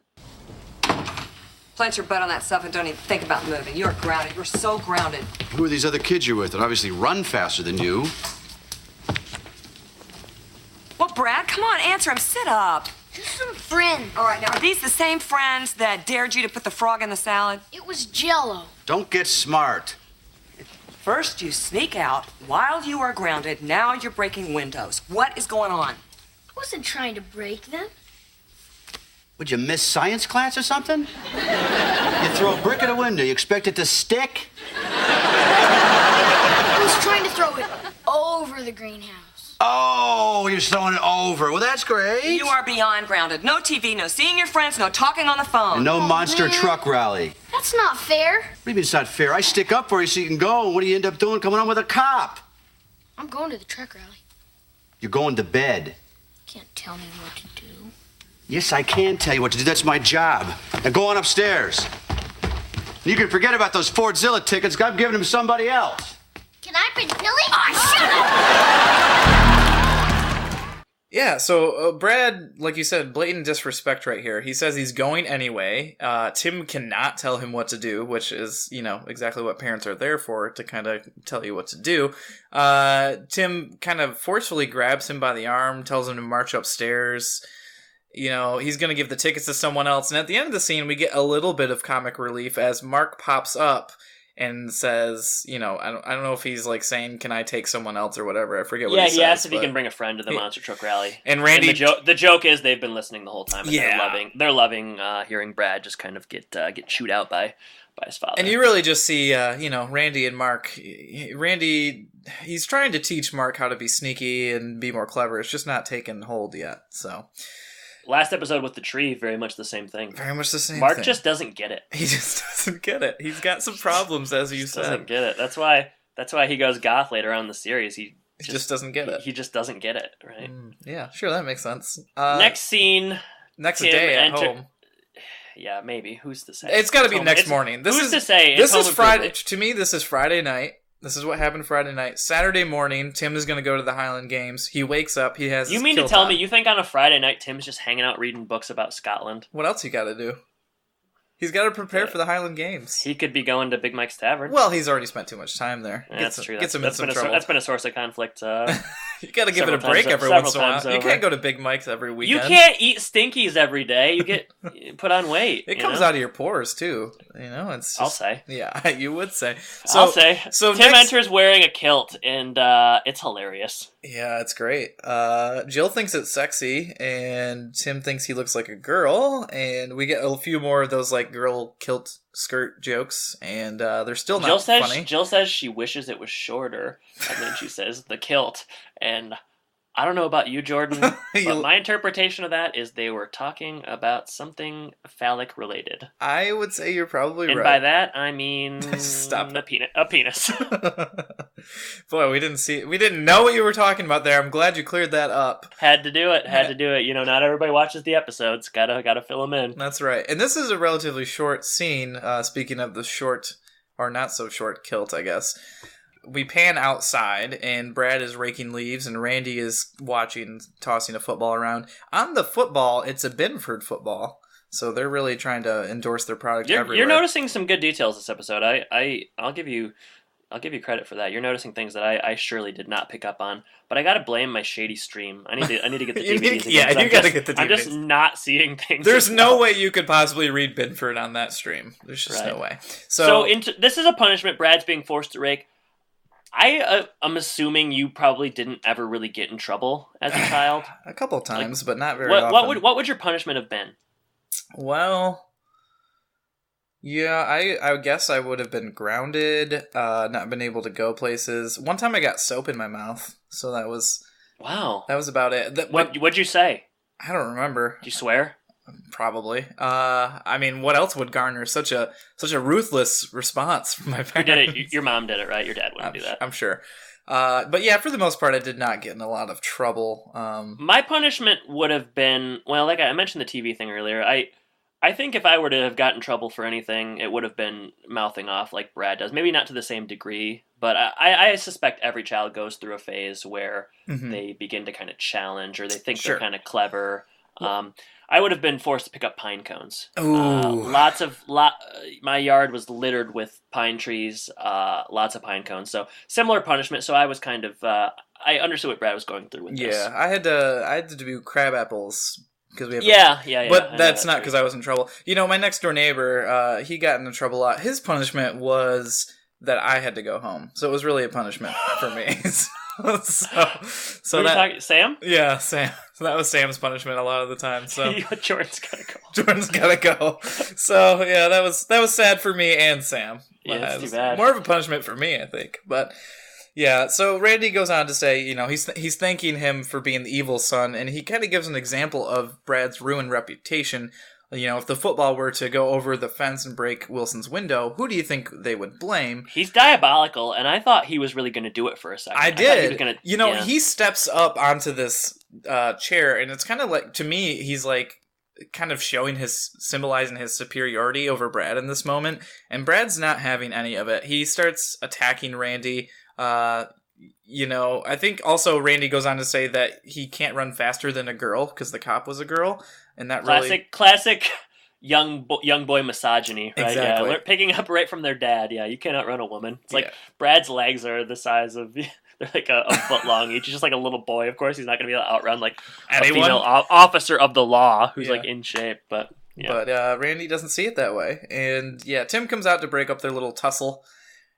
Plant your butt on that stuff and don't even think about moving. You're grounded. You're so grounded. Who are these other kids you're with that obviously run faster than you? Well, Brad, come on, answer him. Sit up. Just some friends. All right, now, are these the same friends that dared you to put the frog in the salad? It was Jell-O. Don't get smart. First, you sneak out while you are grounded. Now you're breaking windows. What is going on? I wasn't trying to break them. Would you miss science class or something? You throw a brick at a window, you expect it to stick? I was trying to throw it over the greenhouse. Oh, you're throwing it over. Well, that's great. You are beyond grounded. No TV, no seeing your friends, no talking on the phone. And no monster truck rally. That's not fair. What do you mean it's not fair? I stick up for you so you can go. What do you end up doing? Coming on with a cop. I'm going to the truck rally. You're going to bed. You can't tell me what to do. Yes, I can tell you what to do. That's my job. Now go on upstairs. You can forget about those Fordzilla tickets. I'm giving them to somebody else. Can I bring Billy? Oh, shut up! Yeah, so Brad, like you said, blatant disrespect right here. He says he's going anyway. Tim cannot tell him what to do, which is, exactly what parents are there for, to kind of tell you what to do. Tim kind of forcefully grabs him by the arm, tells him to march upstairs. He's going to give the tickets to someone else. And at the end of the scene, we get a little bit of comic relief as Mark pops up and says, I don't know if he's saying, can I take someone else or whatever. I forget what he says. Yeah, he asked if he can bring a friend to the monster truck rally. And Randy... And the joke is they've been listening the whole time. And they're loving hearing Brad just kind of get chewed out by his father. And you really just see, Randy and Mark. Randy, he's trying to teach Mark how to be sneaky and be more clever. It's just not taken hold yet, so... Last episode with the tree, very much the same thing. Very much the same Mark thing. just doesn't get it. He just doesn't get it. He's got some problems, as you said. Doesn't get it. That's why he goes goth later on in the series. He just doesn't get it. He just doesn't get it, right? Yeah, sure, that makes sense. Next scene. Next day at home. Yeah, maybe. Who's to say? It's got to be next morning. Who's to say? This is Friday. To me, this is Friday night. This is what happened Friday night. Saturday morning, Tim is going to go to the Highland Games. He wakes up. He has. You mean to tell me you think on a Friday night Tim's just hanging out reading books about Scotland? What else you got to do? He's got to prepare for the Highland Games. He could be going to Big Mike's Tavern. Well, he's already spent too much time there. Yeah, that's true. Gets him in some trouble. That's been a source of conflict. You got to give it a break every once in a while. You can't go to Big Mike's every weekend. You can't eat Stinkies every day. You get put on weight. It comes out of your pores too. It's. Just, I'll say. Yeah, you would say. I'll say. So Tim enters wearing a kilt, and it's hilarious. Yeah, it's great. Jill thinks it's sexy, and Tim thinks he looks like a girl, and we get a few more of those like girl kilt skirt jokes, and they're still not funny. Jill says she wishes it was shorter, and then she says the kilt, and I don't know about you, Jordan, but my interpretation of that is they were talking about something phallic related. I would say you're probably right. And by that, I mean Stop a penis. Boy, we didn't know what you were talking about there. I'm glad you cleared that up. Had to do it. Not everybody watches the episodes. Gotta fill them in. That's right. And this is a relatively short scene, speaking of the short, or not so short kilt, I guess. We pan outside, and Brad is raking leaves, and Randy is watching, tossing a football around. On the football, it's a Binford football, so they're really trying to endorse their product everywhere. You're noticing some good details this episode. I'll give you credit for that. You're noticing things that I surely did not pick up on, but I gotta blame my shady stream. I need to get the DVDs again. Yeah, you gotta get the DVDs. I'm just not seeing things. There's no way you could possibly read Binford on that stream. There's just no way. So this is a punishment. Brad's being forced to rake. I'm assuming you probably didn't ever really get in trouble as a child. A couple times, but not very often. What would your punishment have been? Well, yeah, I guess I would have been grounded, not been able to go places. One time I got soap in my mouth, so that was... Wow. That was about it. What'd you say? I don't remember. Did you swear? Probably. I mean, what else would garner such a ruthless response from my parents? You did it. Your mom did it, right? Your dad wouldn't do that. I'm sure. But yeah, for the most part, I did not get in a lot of trouble. My punishment would have been, well, like I mentioned the TV thing earlier. I think if I were to have gotten in trouble for anything, it would have been mouthing off like Brad does. Maybe not to the same degree, but I suspect every child goes through a phase where they begin to kind of challenge, or they think they're kind of clever. I would have been forced to pick up pine cones. My yard was littered with pine trees, lots of pine cones. So similar punishment. So I was kind of, I understood what Brad was going through with this. Yeah, I had to do crab apples because we have. Yeah. But that's not because I was in trouble. My next door neighbor, he got into trouble a lot. His punishment was that I had to go home. So it was really a punishment for me. So Sam? Yeah, Sam. So that was Sam's punishment a lot of the time. So Jordan's gotta go. Jordan's gotta go. So yeah, that was sad for me and Sam. Yeah, that's too bad. More of a punishment for me, I think. But yeah, so Randy goes on to say, he's thanking him for being the evil son, and he kind of gives an example of Brad's ruined reputation. If the football were to go over the fence and break Wilson's window, who do you think they would blame? He's diabolical, and I thought he was really going to do it for a second. I did. He steps up onto this chair, and it's kind of like, to me, he's like kind of symbolizing his superiority over Brad in this moment, and Brad's not having any of it. He starts attacking Randy. I think also Randy goes on to say that he can't run faster than a girl because the cop was a girl. And that classic young boy misogyny, right? Exactly. Yeah, picking up right from their dad. Yeah, you cannot run a woman. It's like Brad's legs are the size of, they're like a foot long each. He's just like a little boy. Of course, he's not going to be able to outrun like anyone? A female officer of the law who's like in shape. But Randy doesn't see it that way. And Tim comes out to break up their little tussle.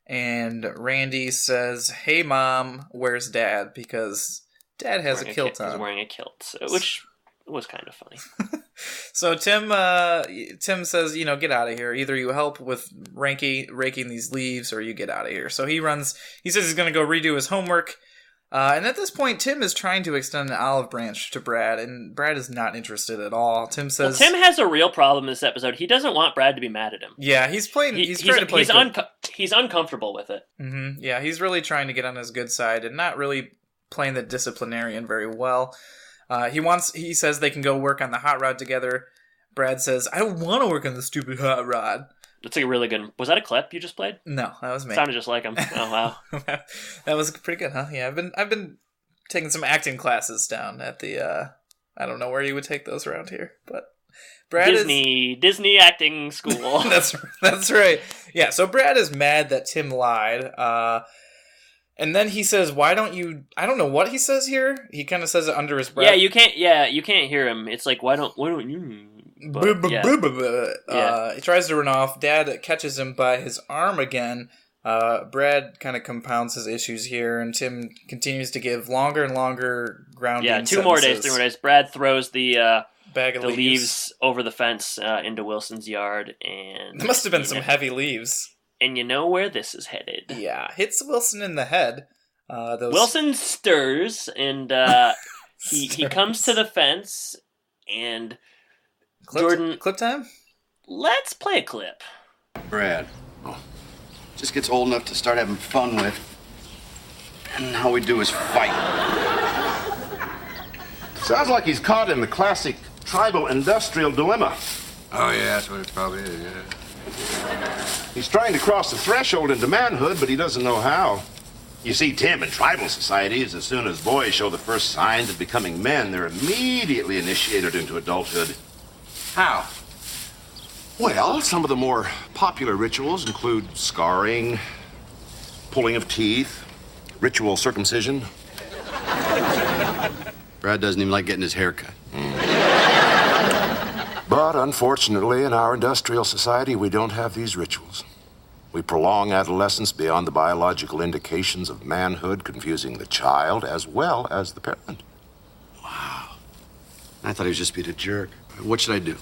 And Randy says, "Hey, Mom, where's Dad?" Because Dad has a kilt on. He's wearing a kilt, which was kind of funny. So Tim says, get out of here. Either you help with raking these leaves, or you get out of here. So he runs. He says he's going to go redo his homework. And at this point, Tim is trying to extend an olive branch to Brad, and Brad is not interested at all. Tim says... Tim has a real problem in this episode. He doesn't want Brad to be mad at him. Yeah, he's trying to play... He's uncomfortable with it. Mm-hmm. Yeah, he's really trying to get on his good side and not really playing the disciplinarian very well. He says they can go work on the hot rod together. Brad says, "I don't want to work on the stupid hot rod." That's like a really good... Was that a clip you just played? No, that was me. Sounded just like him. Oh, wow. That was pretty good, huh? Yeah, I've been taking some acting classes down at the... I don't know where you would take those around here, but... Disney acting school. That's right. Yeah, so Brad is mad that Tim lied. And then he says, "Why don't you?" I don't know what he says here. He kind of says it under his breath. Yeah, you can't hear him. It's like, why don't you? But, He tries to run off. Dad catches him by his arm again. Brad kind of compounds his issues here, and Tim continues to give longer and longer grounding. Yeah, 3 more days. Brad throws the bag of leaves over the fence into Wilson's yard, and there must have been some heavy leaves. And you know where this is headed. Yeah, hits Wilson in the head. Wilson stirs, and he comes to the fence, and Jordan... Clip time? Let's play a clip. Brad. Just gets old enough to start having fun with. And all we do is fight. Sounds like he's caught in the classic tribal industrial dilemma. Oh, yeah, that's what it probably is, yeah. He's trying to cross the threshold into manhood, but he doesn't know how. You see, Tim, in tribal societies, as soon as boys show the first signs of becoming men, they're immediately initiated into adulthood. How? Well, some of the more popular rituals include scarring, pulling of teeth, ritual circumcision. Brad doesn't even like getting his hair cut. But unfortunately, in our industrial society, we don't have these rituals. We prolong adolescence beyond the biological indications of manhood, confusing the child as well as the parent. Wow. I thought he was just being a jerk. What should I do?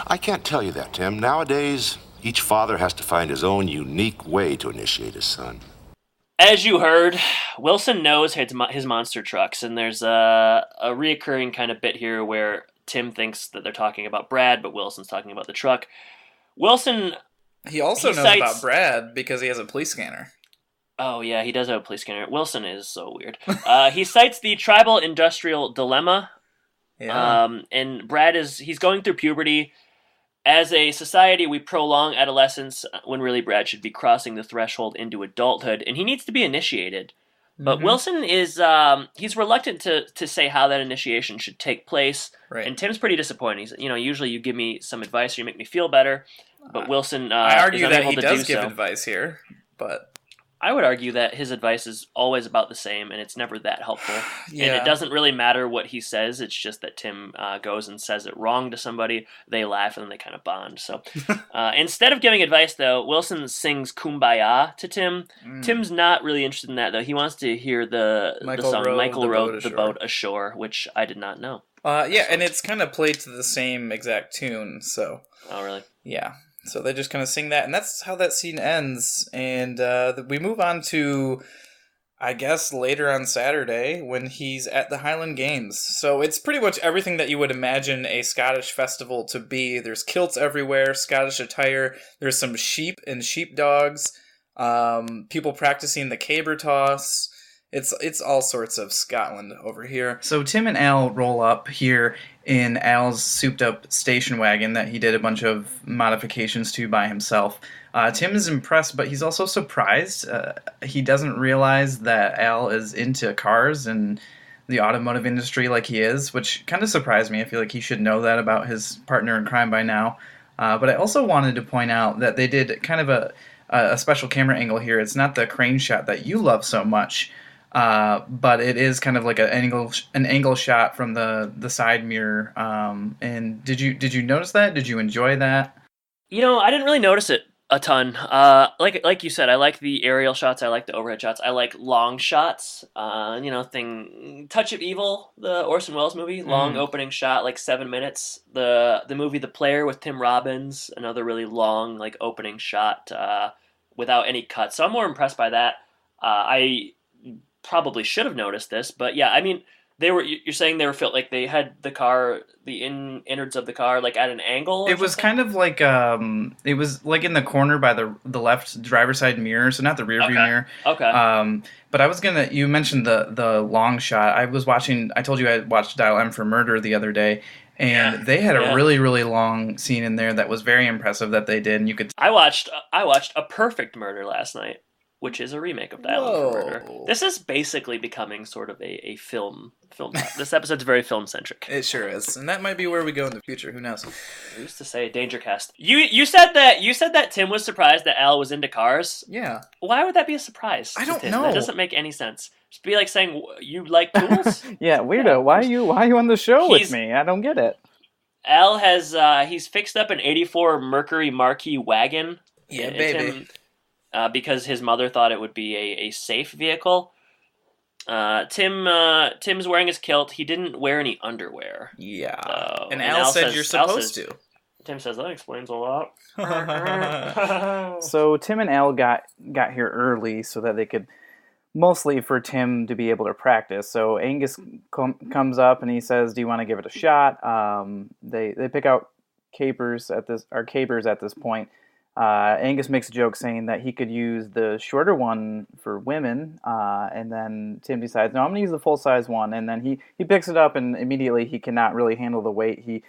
I can't tell you that, Tim. Nowadays, each father has to find his own unique way to initiate his son. As you heard, Wilson knows his monster trucks, and there's a reoccurring kind of bit here where Tim thinks that they're talking about Brad, but Wilson's talking about the truck. Wilson... He also knows about Brad because he has a police scanner. Oh, yeah, he does have a police scanner. Wilson is so weird. He cites the tribal industrial dilemma. Yeah. And Brad he's going through puberty. As a society, we prolong adolescence when really Brad should be crossing the threshold into adulthood, and he needs to be initiated. But Wilson is, he's reluctant to say how that initiation should take place. Right. And Tim's pretty disappointed. He's, usually you give me some advice or you make me feel better. But Wilson I argue is that unable he to does do give so. advice here, but... I would argue that his advice is always about the same, and it's never that helpful. Yeah. And it doesn't really matter what he says. It's just that Tim goes and says it wrong to somebody. They laugh, and then they kind of bond. So instead of giving advice, though, Wilson sings Kumbaya to Tim. Tim's not really interested in that, though. He wants to hear the song Michael Rowed the Boat Ashore, which I did not know. Yeah, and it's kind of played to the same exact tune, so... Oh, really? Yeah. So they just kind of sing that, and that's how that scene ends. And we move on to, I guess, later on Saturday when he's at the Highland Games. So it's pretty much everything that you would imagine a Scottish festival to be. There's kilts everywhere, Scottish attire. There's some sheep and sheepdogs, people practicing the caber toss. It's all sorts of Scotland over here. So Tim and Al roll up here in Al's souped-up station wagon that he did a bunch of modifications to by himself. Tim is impressed, but he's also surprised. He doesn't realize that Al is into cars and the automotive industry like he is, which kind of surprised me. I feel like he should know that about his partner in crime by now. But I also wanted to point out that they did kind of a special camera angle here. It's not the crane shot that you love so much. But it is kind of like an angle shot from the side mirror. And did you notice that? Did you enjoy that? I didn't really notice it a ton. Like you said, I like the aerial shots. I like the overhead shots. I like long shots. Touch of Evil, the Orson Welles movie, long opening shot, like 7 minutes. The movie The Player with Tim Robbins, another really long like opening shot without any cuts. So I'm more impressed by that. I probably should have noticed this, but yeah, I mean, you're saying they were felt like they had the innards of the car like at an angle. It was kind of like it was like in the corner by the left driver's side mirror, so not the rear view mirror. Okay. But you mentioned the long shot. I told you I watched Dial M for Murder the other day, and they had a really, really long scene in there that was very impressive that they did, and you could... I watched A Perfect Murder last night. which is a remake of Dial M for Murder. This is basically becoming sort of a film. This episode's very film-centric. It sure is. And that might be where we go in the future. Who knows? I used to say Dangercast. You said that Tim was surprised that Al was into cars. Yeah. Why would that be a surprise? I don't Tim? know. That doesn't make any sense. Just be like saying you like tools. Yeah, weirdo. Yeah. Why are you on the show with me? I don't get it. Al has he's fixed up an we'll Mercury Marquis wagon. Yeah, baby. Because his mother thought it would be a safe vehicle. Tim's wearing his kilt. He didn't wear any underwear. Yeah. And Al said you're supposed to. Tim says that explains a lot. So Tim and Al got here early so that they could, mostly for Tim to be able to practice. So Angus comes up and he says, "Do you want to give it a shot?" They pick out capers at this point. Angus makes a joke saying that he could use the shorter one for women, and then Tim decides, no, I'm going to use the full-size one, and then he picks it up, and immediately he cannot really handle the weight. He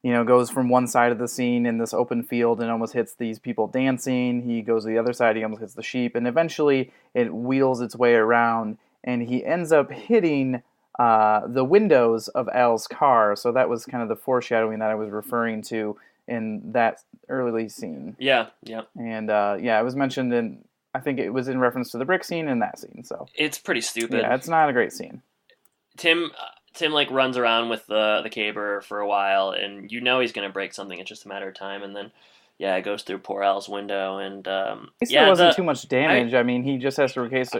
goes from one side of the scene in this open field and almost hits these people dancing. He goes to the other side, he almost hits the sheep, and eventually it wheels its way around, and he ends up hitting the windows of Al's car, so that was kind of the foreshadowing that I was referring to in that early scene. Yeah. And it was mentioned I think it was in reference to the brick scene and that scene, so. It's pretty stupid. Yeah, it's not a great scene. Tim like runs around with the caber for a while, and he's going to break something. It's just a matter of time, and then, it goes through poor Al's window, and it still wasn't too much damage. I mean, he just has to replace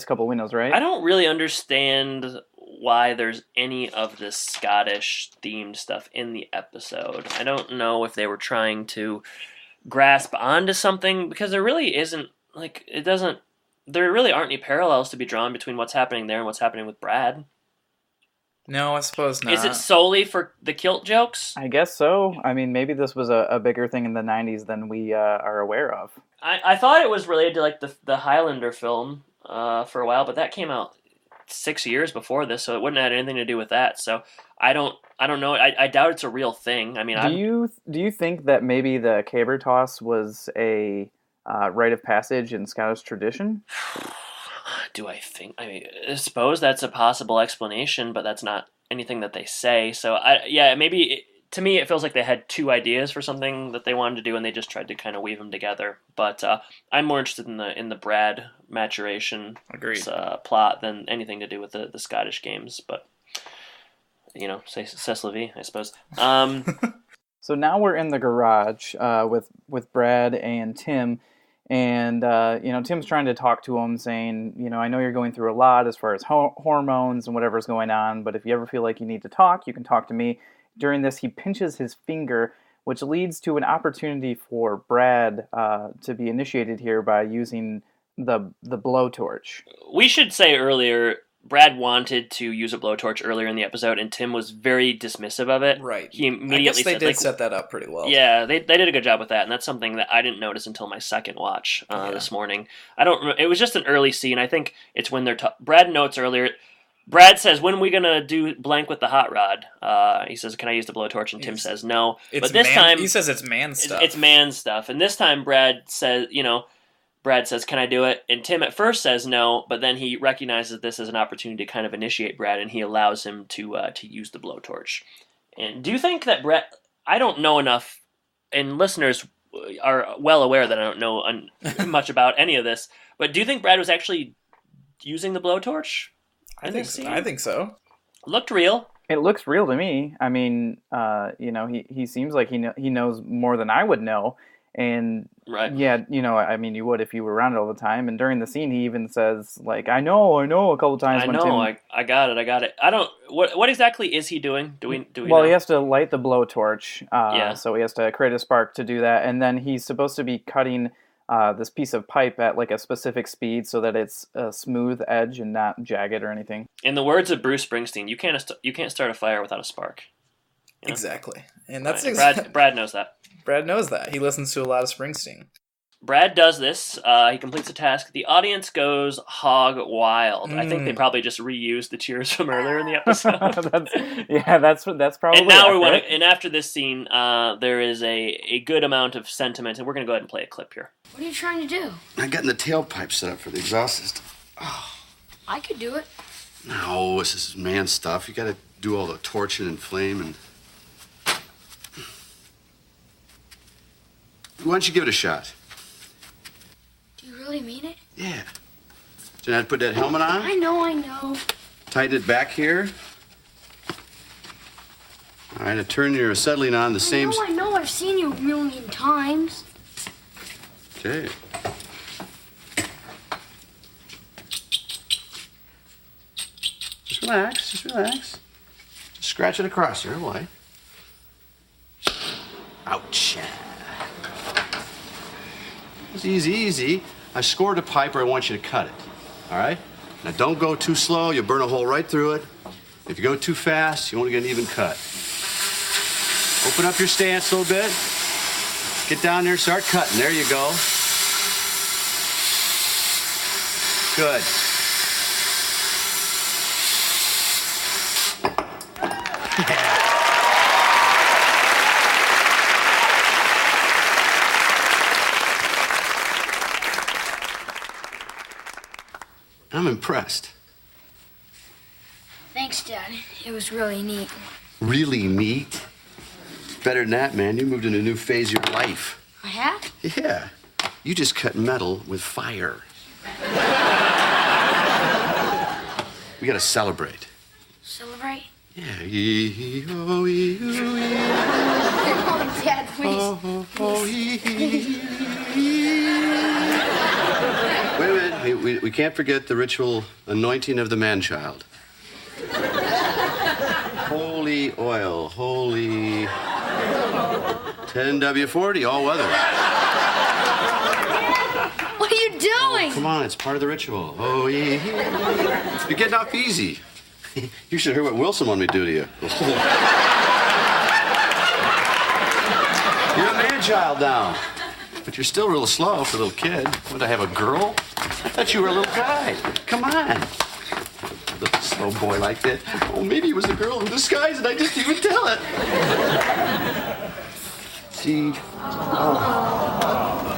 a couple windows, right? I don't really understand why there's any of this Scottish themed stuff in the episode. I don't know if they were trying to grasp onto something, because there really isn't, there really aren't any parallels to be drawn between what's happening there and what's happening with Brad. No, I suppose not. Is it solely for the kilt jokes? I guess so. I mean, maybe this was a bigger thing in the 90s than we are aware of. I thought it was related to the Highlander film for a while, but that came out 6 years before this, so it wouldn't have had anything to do with that. So I don't know. I doubt it's a real thing. I mean, do you think that maybe the caber toss was a rite of passage in Scottish tradition? Do I think? I suppose that's a possible explanation, but that's not anything that they say. So maybe to me it feels like they had two ideas for something that they wanted to do, and they just tried to kind of weave them together. But I'm more interested in the Brad maturation plot than anything to do with the Scottish games. But say c'est la vie, I suppose. So now we're in the garage with Brad and Tim. And, Tim's trying to talk to him, saying, I know you're going through a lot as far as hormones and whatever's going on, but if you ever feel like you need to talk, you can talk to me. During this, he pinches his finger, which leads to an opportunity for Brad to be initiated here by using the blowtorch. We should say earlier, Brad wanted to use a blowtorch earlier in the episode, and Tim was very dismissive of it. Right. He immediately they did set that up pretty well. Yeah, they did a good job with that, and that's something that I didn't notice until my second watch this morning. It was just an early scene. I think it's when they're Brad notes earlier. Brad says, "When are we gonna do blank with the hot rod?" He says, "Can I use the blowtorch?" And Tim says, "No." But this time he says it's man stuff. It's man stuff, and this time Brad says, Brad says, "Can I do it?" And Tim at first says no, but then he recognizes this as an opportunity to kind of initiate Brad, and he allows him to use the blowtorch. And do you think that Brad... I don't know enough, and listeners are well aware that I don't know much about any of this, but do you think Brad was actually using the blowtorch? I think so. Looked real. It looks real to me. I mean, he seems like he knows more than I would know. And right. Yeah, you would if you were around it all the time. And during the scene, he even says, I know a couple times. I got it. I don't. What exactly is he doing? Do we? Well, know? He has to light the blowtorch. So he has to create a spark to do that, and then he's supposed to be cutting this piece of pipe at a specific speed so that it's a smooth edge and not jagged or anything. In the words of Bruce Springsteen, you can't start a fire without a spark. Exactly, and that's right. Brad knows that. Brad knows that. He listens to a lot of Springsteen. Brad does this. He completes the task. The audience goes hog wild. I think they probably just reused the cheers from earlier in the episode. that's probably. And now and after this scene, there is a good amount of sentiment, and we're going to go ahead and play a clip here. What are you trying to do? I'm getting the tailpipe set up for the exhaust system. I could do it. No, this is man stuff. You got to do all the torching and flame and. Why don't you give it a shot? Do you really mean it? Yeah. So now put that helmet on. I know. Tighten it back here. All right, now turn your acetylene on the same. I know. I've seen you a million times. Okay. Just relax. Just scratch it across here. Why? Ouch. It's easy. I scored a pipe where I want you to cut it. All right? Now don't go too slow. You'll burn a hole right through it. If you go too fast, you won't get an even cut. Open up your stance a little bit. Get down there, start cutting. There you go. Good. I'm impressed. Thanks, Dad. It was really neat. Really neat? Better than that, man. You moved into a new phase of your life. I have? Yeah. You just cut metal with fire. We gotta celebrate. Celebrate? Yeah. Come on, Dad, please. Wait a minute. We can't forget the ritual anointing of the man-child. Holy oil. Holy 10W40, all weather. What are you doing? Come on, it's part of the ritual. Oh, yeah. You're getting off easy. You should hear what Wilson wanted me to do to you. You're a man-child now. But you're still real slow for a little kid. Would I have a girl? I thought you were a little guy. Come on. A little slow boy like that. Oh, maybe it was a girl in disguise and I didn't even tell it. See? Oh.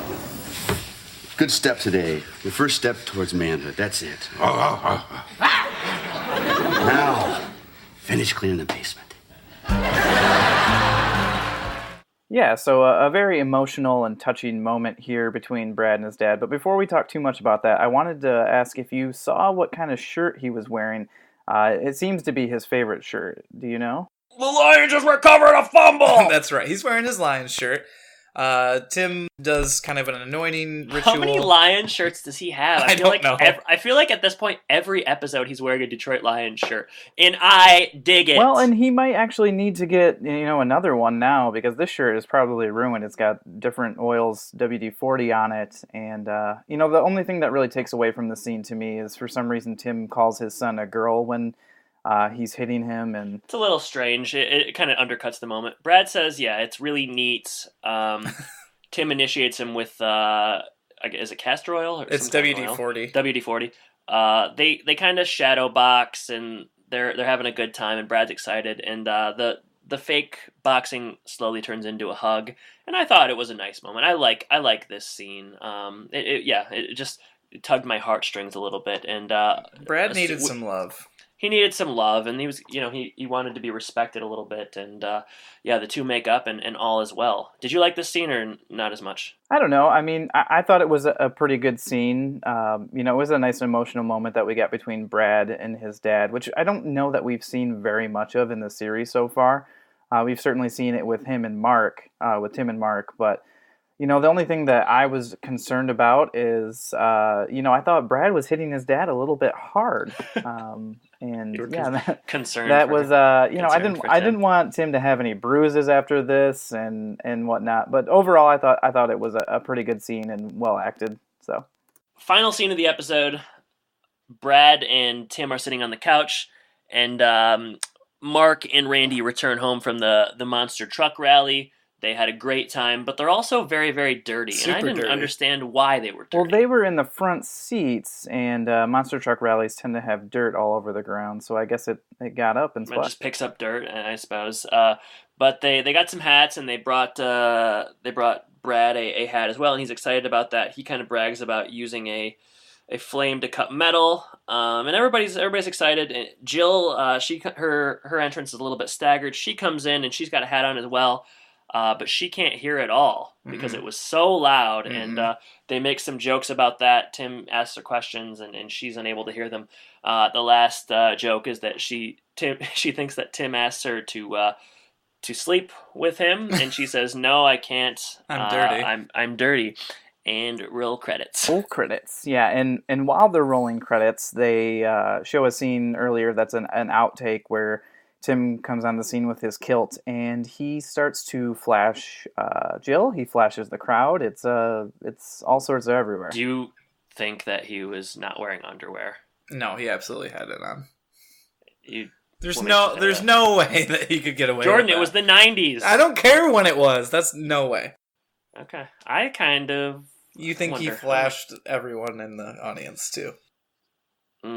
Good step today. Your first step towards manhood. That's it. Now, finish cleaning the basement. Yeah, so a very emotional and touching moment here between Brad and his dad. But before we talk too much about that, I wanted to ask if you saw what kind of shirt he was wearing. It seems to be his favorite shirt. Do you know? The Lions just recovered a fumble! That's right. He's wearing his Lions shirt. Tim does kind of an anointing ritual. How many Lions shirts does he have? I don't know. I feel like at this point, every episode he's wearing a Detroit Lions shirt, and I dig it. Well, and he might actually need to get another one now because this shirt is probably ruined. It's got different oils, WD-40 on it, and the only thing that really takes away from the scene to me is for some reason Tim calls his son a girl when he's hitting him, and it's a little strange. It kind of undercuts the moment. Brad says, "Yeah, it's really neat." Tim initiates him with, is it castor oil? Or it's WD-40. WD-40. They kind of shadow box, and they're having a good time, and Brad's excited, and the fake boxing slowly turns into a hug, and I thought it was a nice moment. I like this scene. It just tugged my heartstrings a little bit, and Brad needed some love. He needed some love, and he was, he wanted to be respected a little bit, and the two make up, and all is well. Did you like this scene, or not as much? I don't know. I mean, I thought it was a pretty good scene. It was a nice emotional moment that we got between Brad and his dad, which I don't know that we've seen very much of in the series so far. We've certainly seen it with him and Mark, with Tim and Mark, but the only thing that I was concerned about is, I thought Brad was hitting his dad a little bit hard. And concerned. That was, I didn't want Tim to have any bruises after this and whatnot. But overall, I thought it was a pretty good scene and well acted. So, final scene of the episode: Brad and Tim are sitting on the couch, and Mark and Randy return home from the monster truck rally. They had a great time, but they're also very, very dirty. Super and I didn't dirty. understand why they were dirty. Well, they were in the front seats, and monster truck rallies tend to have dirt all over the ground, so I guess it got up and It splashed. just picks up dirt, I suppose. But they got some hats, and they brought Brad a hat as well, and he's excited about that. He kind of brags about using a flame to cut metal, and everybody's excited. And Jill, her entrance is a little bit staggered. She comes in and she's got a hat on as well. But she can't hear it all because it was so loud, and they make some jokes about that. Tim asks her questions, and she's unable to hear them. The last joke is that she thinks that Tim asks her to sleep with him, and she says, "No, I can't. I'm dirty. I'm dirty." And roll credits. Roll credits, yeah. And while they're rolling credits, they show a scene earlier that's an outtake where Tim comes on the scene with his kilt, and he starts to flash Jill. He flashes the crowd. It's all sorts of everywhere. Do you think that he was not wearing underwear? No, he absolutely had it on. There's There's no way that he could get away Jordan, with that. it was the 90s. I don't care when it was. That's no way. Okay. I kind of You think he wonder. flashed everyone in the audience, too? I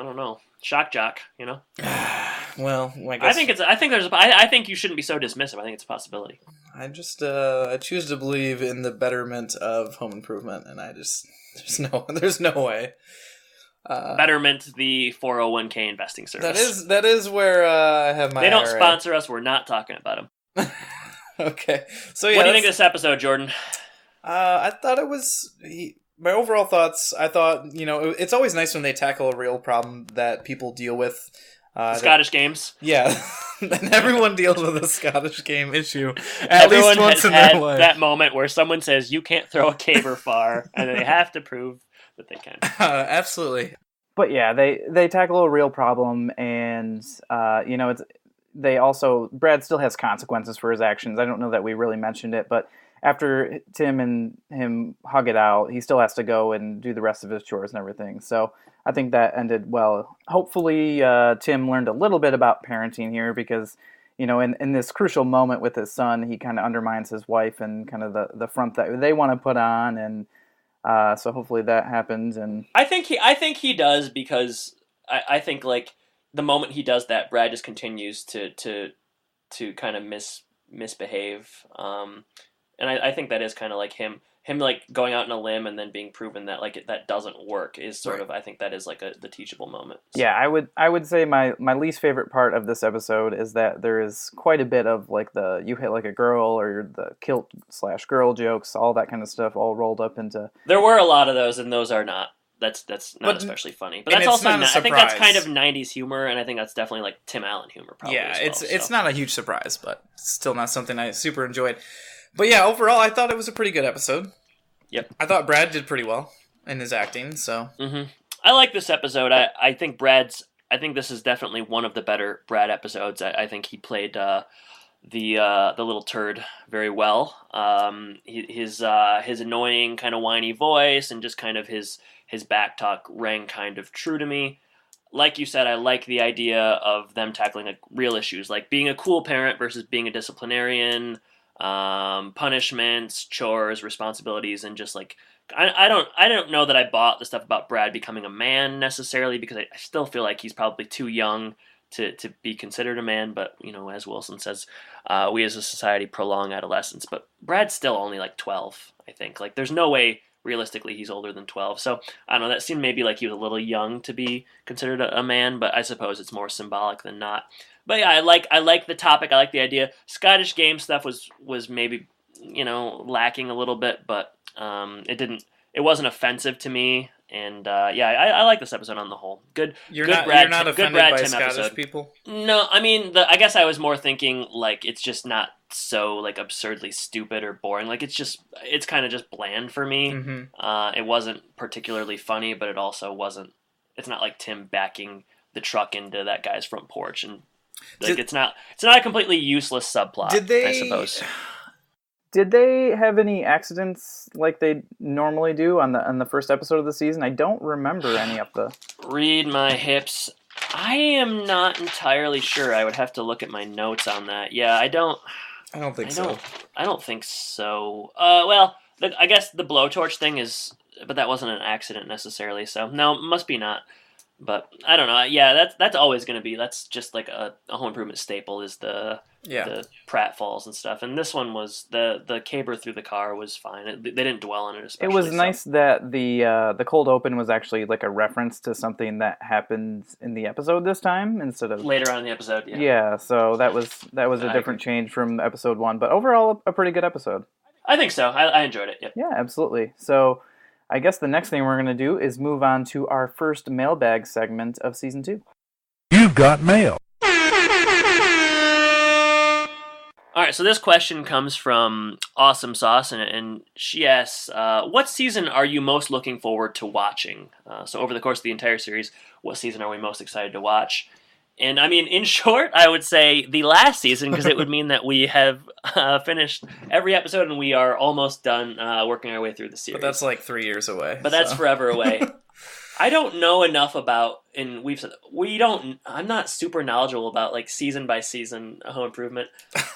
don't know. Shock jock, you know? Well, I guess... I think you shouldn't be so dismissive. I think it's a possibility. I just, I choose to believe in the betterment of Home Improvement, and there's no way. Betterment, the 401k investing service. That is where I have my They don't IRA. sponsor us. We're not talking about them. Okay. So yeah, what do you think of this episode, Jordan? I thought it was... my overall thoughts, I thought, it's always nice when they tackle a real problem that people deal with. Scottish games. Yeah. And everyone deals with a Scottish game issue Everyone least once has in had their life. that moment where someone says, you can't throw a caber far, and they have to prove that they can. Absolutely. But yeah, they tackle a real problem, and Brad still has consequences for his actions. I don't know that we really mentioned it, but after Tim and him hug it out, he still has to go and do the rest of his chores and everything. So I think that ended well. Hopefully, Tim learned a little bit about parenting here because, in this crucial moment with his son, he kind of undermines his wife and kind of the front that they want to put on, and so hopefully that happens. And I think he does because I think like the moment he does that, Brad just continues to kind of misbehave. And I think that is kind of like him like going out on a limb and then being proven that like that doesn't work is sort of, I think that is like the teachable moment. So. Yeah, I would say my least favorite part of this episode is that there is quite a bit of like the you hit like a girl or the kilt/girl jokes, all that kind of stuff all rolled up into. There were a lot of those, and those are not. That's not especially funny, but that's also I think that's kind of 90s humor, and I think that's definitely like Tim Allen humor. Probably Yeah, as well, it's not a huge surprise, but still not something I super enjoyed. But yeah, overall, I thought it was a pretty good episode. Yep. I thought Brad did pretty well in his acting, so... Mm-hmm. I like this episode. I think this is definitely one of the better Brad episodes. I think he played the little turd very well. His annoying, kind of whiny voice and just kind of his back talk rang kind of true to me. Like you said, I like the idea of them tackling like real issues, like being a cool parent versus being a disciplinarian, punishments, chores, responsibilities, and just like I don't know that I bought the stuff about Brad becoming a man necessarily because I still feel like he's probably too young to be considered a man. But as Wilson says, we as a society prolong adolescence. But Brad's still only like 12, I think. Like there's no way realistically he's older than 12. So I don't know. That seemed maybe like he was a little young to be considered a man. But I suppose it's more symbolic than not. But yeah, I like the topic. I like the idea. Scottish game stuff was maybe lacking a little bit, but it wasn't offensive to me. And I like this episode on the whole. You're not offended by Scottish episode. People? No, I mean I guess I was more thinking like it's just not so like absurdly stupid or boring. Like it's kind of just bland for me. Mm-hmm. It wasn't particularly funny, but it also wasn't. It's not like Tim backing the truck into that guy's front porch and. Like it's not a completely useless subplot. I suppose. Did they have any accidents like they normally do on the first episode of the season? I don't remember any of the. Read my hips. I am not entirely sure. I would have to look at my notes on that. Yeah, I don't. I don't think so. I don't think so. Well, I guess the blowtorch thing is, but that wasn't an accident necessarily. So no, must be not. But I don't know. Yeah, that's always going to be. That's just like a home improvement staple is the pratfalls and stuff. And this one was the caber through the car was fine. They didn't dwell on it especially. It was nice that the cold open was actually like a reference to something that happened in the episode this time instead of later on in the episode. Yeah. Yeah. So that was a different change from episode 1, but overall a pretty good episode. I think so. I enjoyed it. Yep. Yeah, absolutely. So I guess the next thing we're going to do is move on to our first mailbag segment of Season 2. You've got mail. All right, so this question comes from Awesome Sauce, and she asks, what season are you most looking forward to watching? So over the course of the entire series, what season are we most excited to watch? And I mean, in short, I would say the last season, because it would mean that we have finished every episode and we are almost done working our way through the series. But that's like 3 years away. But that's forever away. I don't know enough about, and I'm not super knowledgeable about like season by season Home Improvement.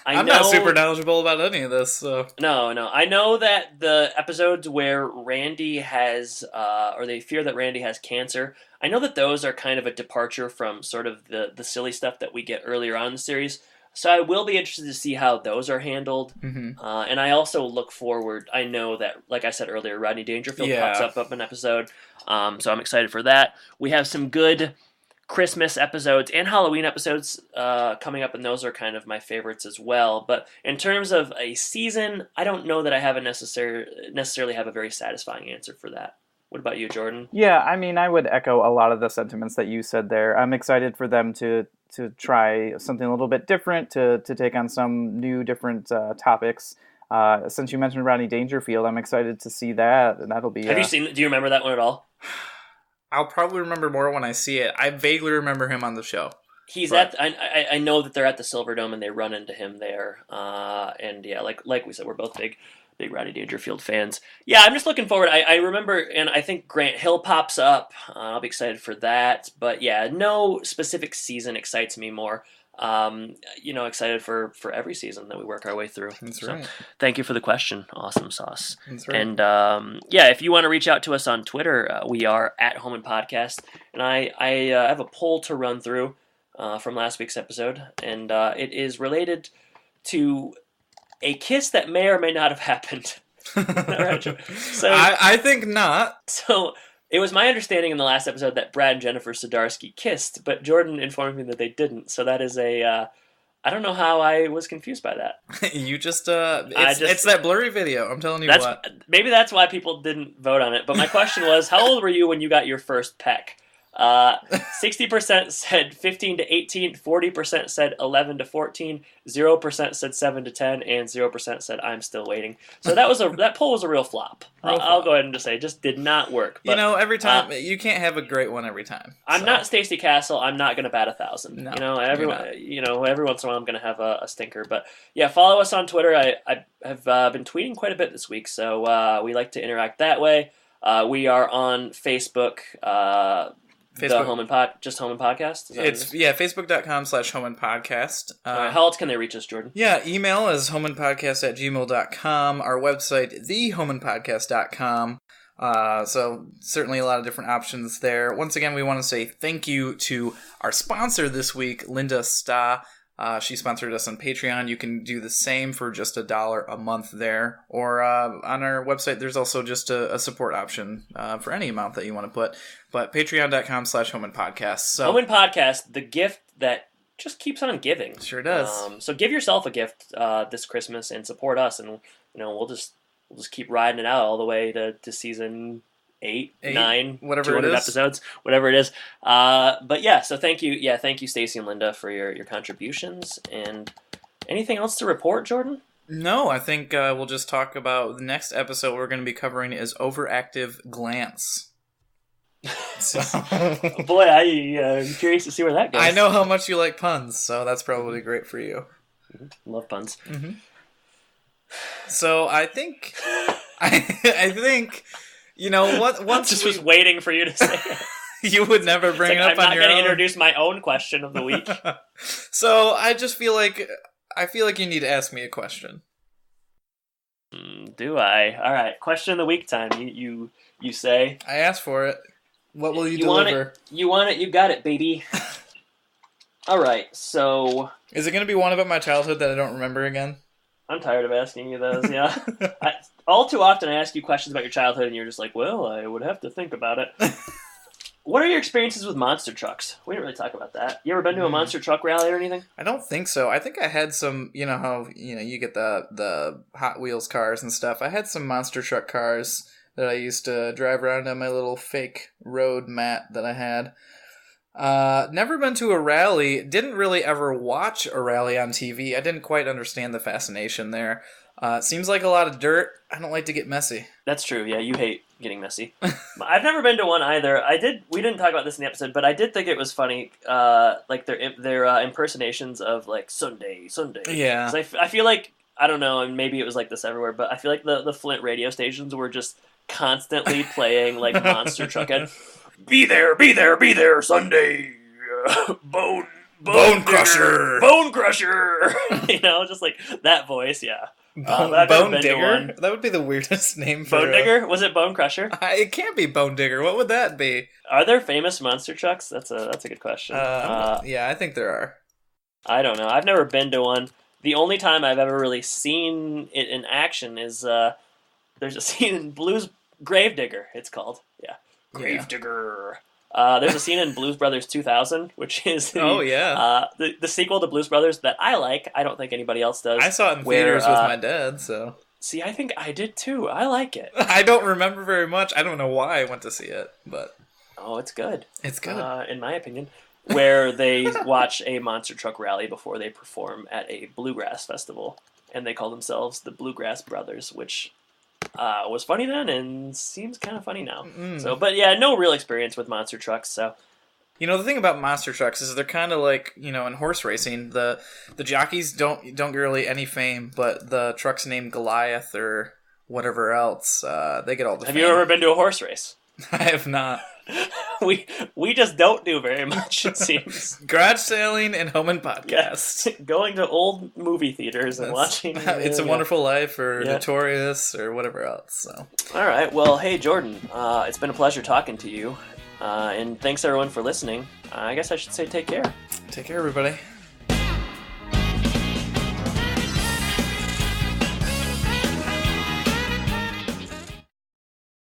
I'm not super knowledgeable about any of this, so. No. I know that the episodes where Randy has, or they fear that Randy has cancer, I know that those are kind of a departure from sort of the silly stuff that we get earlier on in the series. So I will be interested to see how those are handled. Mm-hmm. And I also look forward, I know that, like I said earlier, Rodney Dangerfield pops up an episode. So I'm excited for that. We have some good Christmas episodes and Halloween episodes coming up, and those are kind of my favorites as well. But in terms of a season, I don't know that I have necessarily have a very satisfying answer for that. What about you, Jordan? Yeah, I mean, I would echo a lot of the sentiments that you said there. I'm excited for them to try something a little bit different, to take on some new, different topics. Since you mentioned Rodney Dangerfield, I'm excited to see that, and that'll be... Have you seen... Do you remember that one at all? I'll probably remember more when I see it. I vaguely remember him on the show. He's at... I know that they're at the Silverdome, and they run into him there. And yeah, like we said, we're both big Rodney Dangerfield fans. Yeah, I'm just looking forward. I remember, and I think Grant Hill pops up. I'll be excited for that. But yeah, no specific season excites me more. Excited for every season that we work our way through. That's right. So, thank you for the question, Awesome Sauce. That's right. And if you want to reach out to us on Twitter, we are at Home and Podcast. And I have a poll to run through from last week's episode, and it is related to a kiss that may or may not have happened. Right, so I think not. So it was my understanding in the last episode that Brad and Jennifer Zdarsky kissed, but Jordan informed me that they didn't. So that is I don't know how I was confused by that. You just it's that blurry video. I'm telling you what. Maybe that's why people didn't vote on it. But my question was, how old were you when you got your first peck? 60% said 15 to 18, 40% said 11 to 14, 0% said 7 to 10, and 0% said I'm still waiting. So that poll was a real flop. I'll go ahead and just say it just did not work. But, every time you can't have a great one every time. I'm not Stacey Castle. I'm not going to bat 1,000. No, every once in a while I'm going to have a stinker. But yeah, follow us on Twitter. I have been tweeting quite a bit this week, so we like to interact that way. We are on Facebook. Facebook. Home and Podcast? It's Facebook.com/Home and Podcast. How else can they reach us, Jordan? Yeah, email is homeandpodcast@gmail.com. Our website, thehomeandpodcast.com. So certainly a lot of different options there. Once again, we want to say thank you to our sponsor this week, Linda Sta. She sponsored us on Patreon. You can do the same for just $1 a month there. Or on our website, there's also just a support option for any amount that you want to put. But patreon.com/Home and Podcast. So, Home and Podcast, the gift that just keeps on giving. Sure does. So give yourself a gift this Christmas and support us, and we'll just keep riding it out all the way to season 8, 9, whatever it is, episodes, whatever it is. But yeah, so thank you. Yeah, thank you, Stacey and Linda, for your contributions. And anything else to report, Jordan? No, I think we'll just talk about the next episode we're going to be covering is Overactive Glance. So. Boy, I'm curious to see where that goes. I know how much you like puns, so that's probably great for you. Love puns. Mm-hmm. So I think, once just was waiting for you to say it. You would never bring it up on your own. I'm not going to introduce my own question of the week. So I just feel like I feel like you need to ask me a question. Do I? All right. Question of the week time. You say. I asked for it. What will you deliver? You want it. You got it, baby. All right. So. Is it going to be one about my childhood that I don't remember again? I'm tired of asking you those. Yeah. All too often, I ask you questions about your childhood, and you're just like, "Well, I would have to think about it." What are your experiences with monster trucks? We didn't really talk about that. You ever been to a monster truck rally or anything? I don't think so. I think I had some, you know how, you get the Hot Wheels cars and stuff. I had some monster truck cars that I used to drive around on my little fake road mat that I had. Never been to a rally. Didn't really ever watch a rally on TV. I didn't quite understand the fascination there. Seems like a lot of dirt. I don't like to get messy. That's true. Yeah, you hate getting messy. I've never been to one either. We didn't talk about this in the episode, but I did think it was funny. Like their impersonations of like Sunday. Yeah. 'Cause I feel like, I don't know, and maybe it was like this everywhere, but I feel like the Flint radio stations were just constantly playing like monster truck and be there Sunday. Bone crusher. Bone crusher. Just like that voice. Yeah. Bone digger? That would be the weirdest name for Bone digger? Was it Bone Crusher? It can't be Bone digger. What would that be? Are there famous monster trucks? That's a good question. Yeah, I think there are. I don't know. I've never been to one. The only time I've ever really seen it in action is there's a scene in Blues Gravedigger. It's called Gravedigger. There's a scene in Blues Brothers 2000, which is the sequel to Blues Brothers that I like. I don't think anybody else does. I saw it in theaters with my dad, so... See, I think I did too. I like it. I don't remember very much. I don't know why I went to see it, but... Oh, it's good. It's good. In my opinion. Where they watch a monster truck rally before they perform at a bluegrass festival. And they call themselves the Bluegrass Brothers, which... was funny then and seems kind of funny now. So, but yeah, no real experience with monster trucks. So, the thing about monster trucks is they're kind of like, in horse racing, the jockeys don't get really any fame, but the trucks named Goliath or whatever else, they get all the fame. Have you ever been to a horse race? I have not. We just don't do very much, it seems. Garage sailing and home and podcast. Yeah. Going to old movie theaters and watching... It's a Wonderful Life or Notorious or whatever else. So. All right. Well, hey, Jordan. It's been a pleasure talking to you. And thanks, everyone, for listening. I guess I should say take care. Take care, everybody.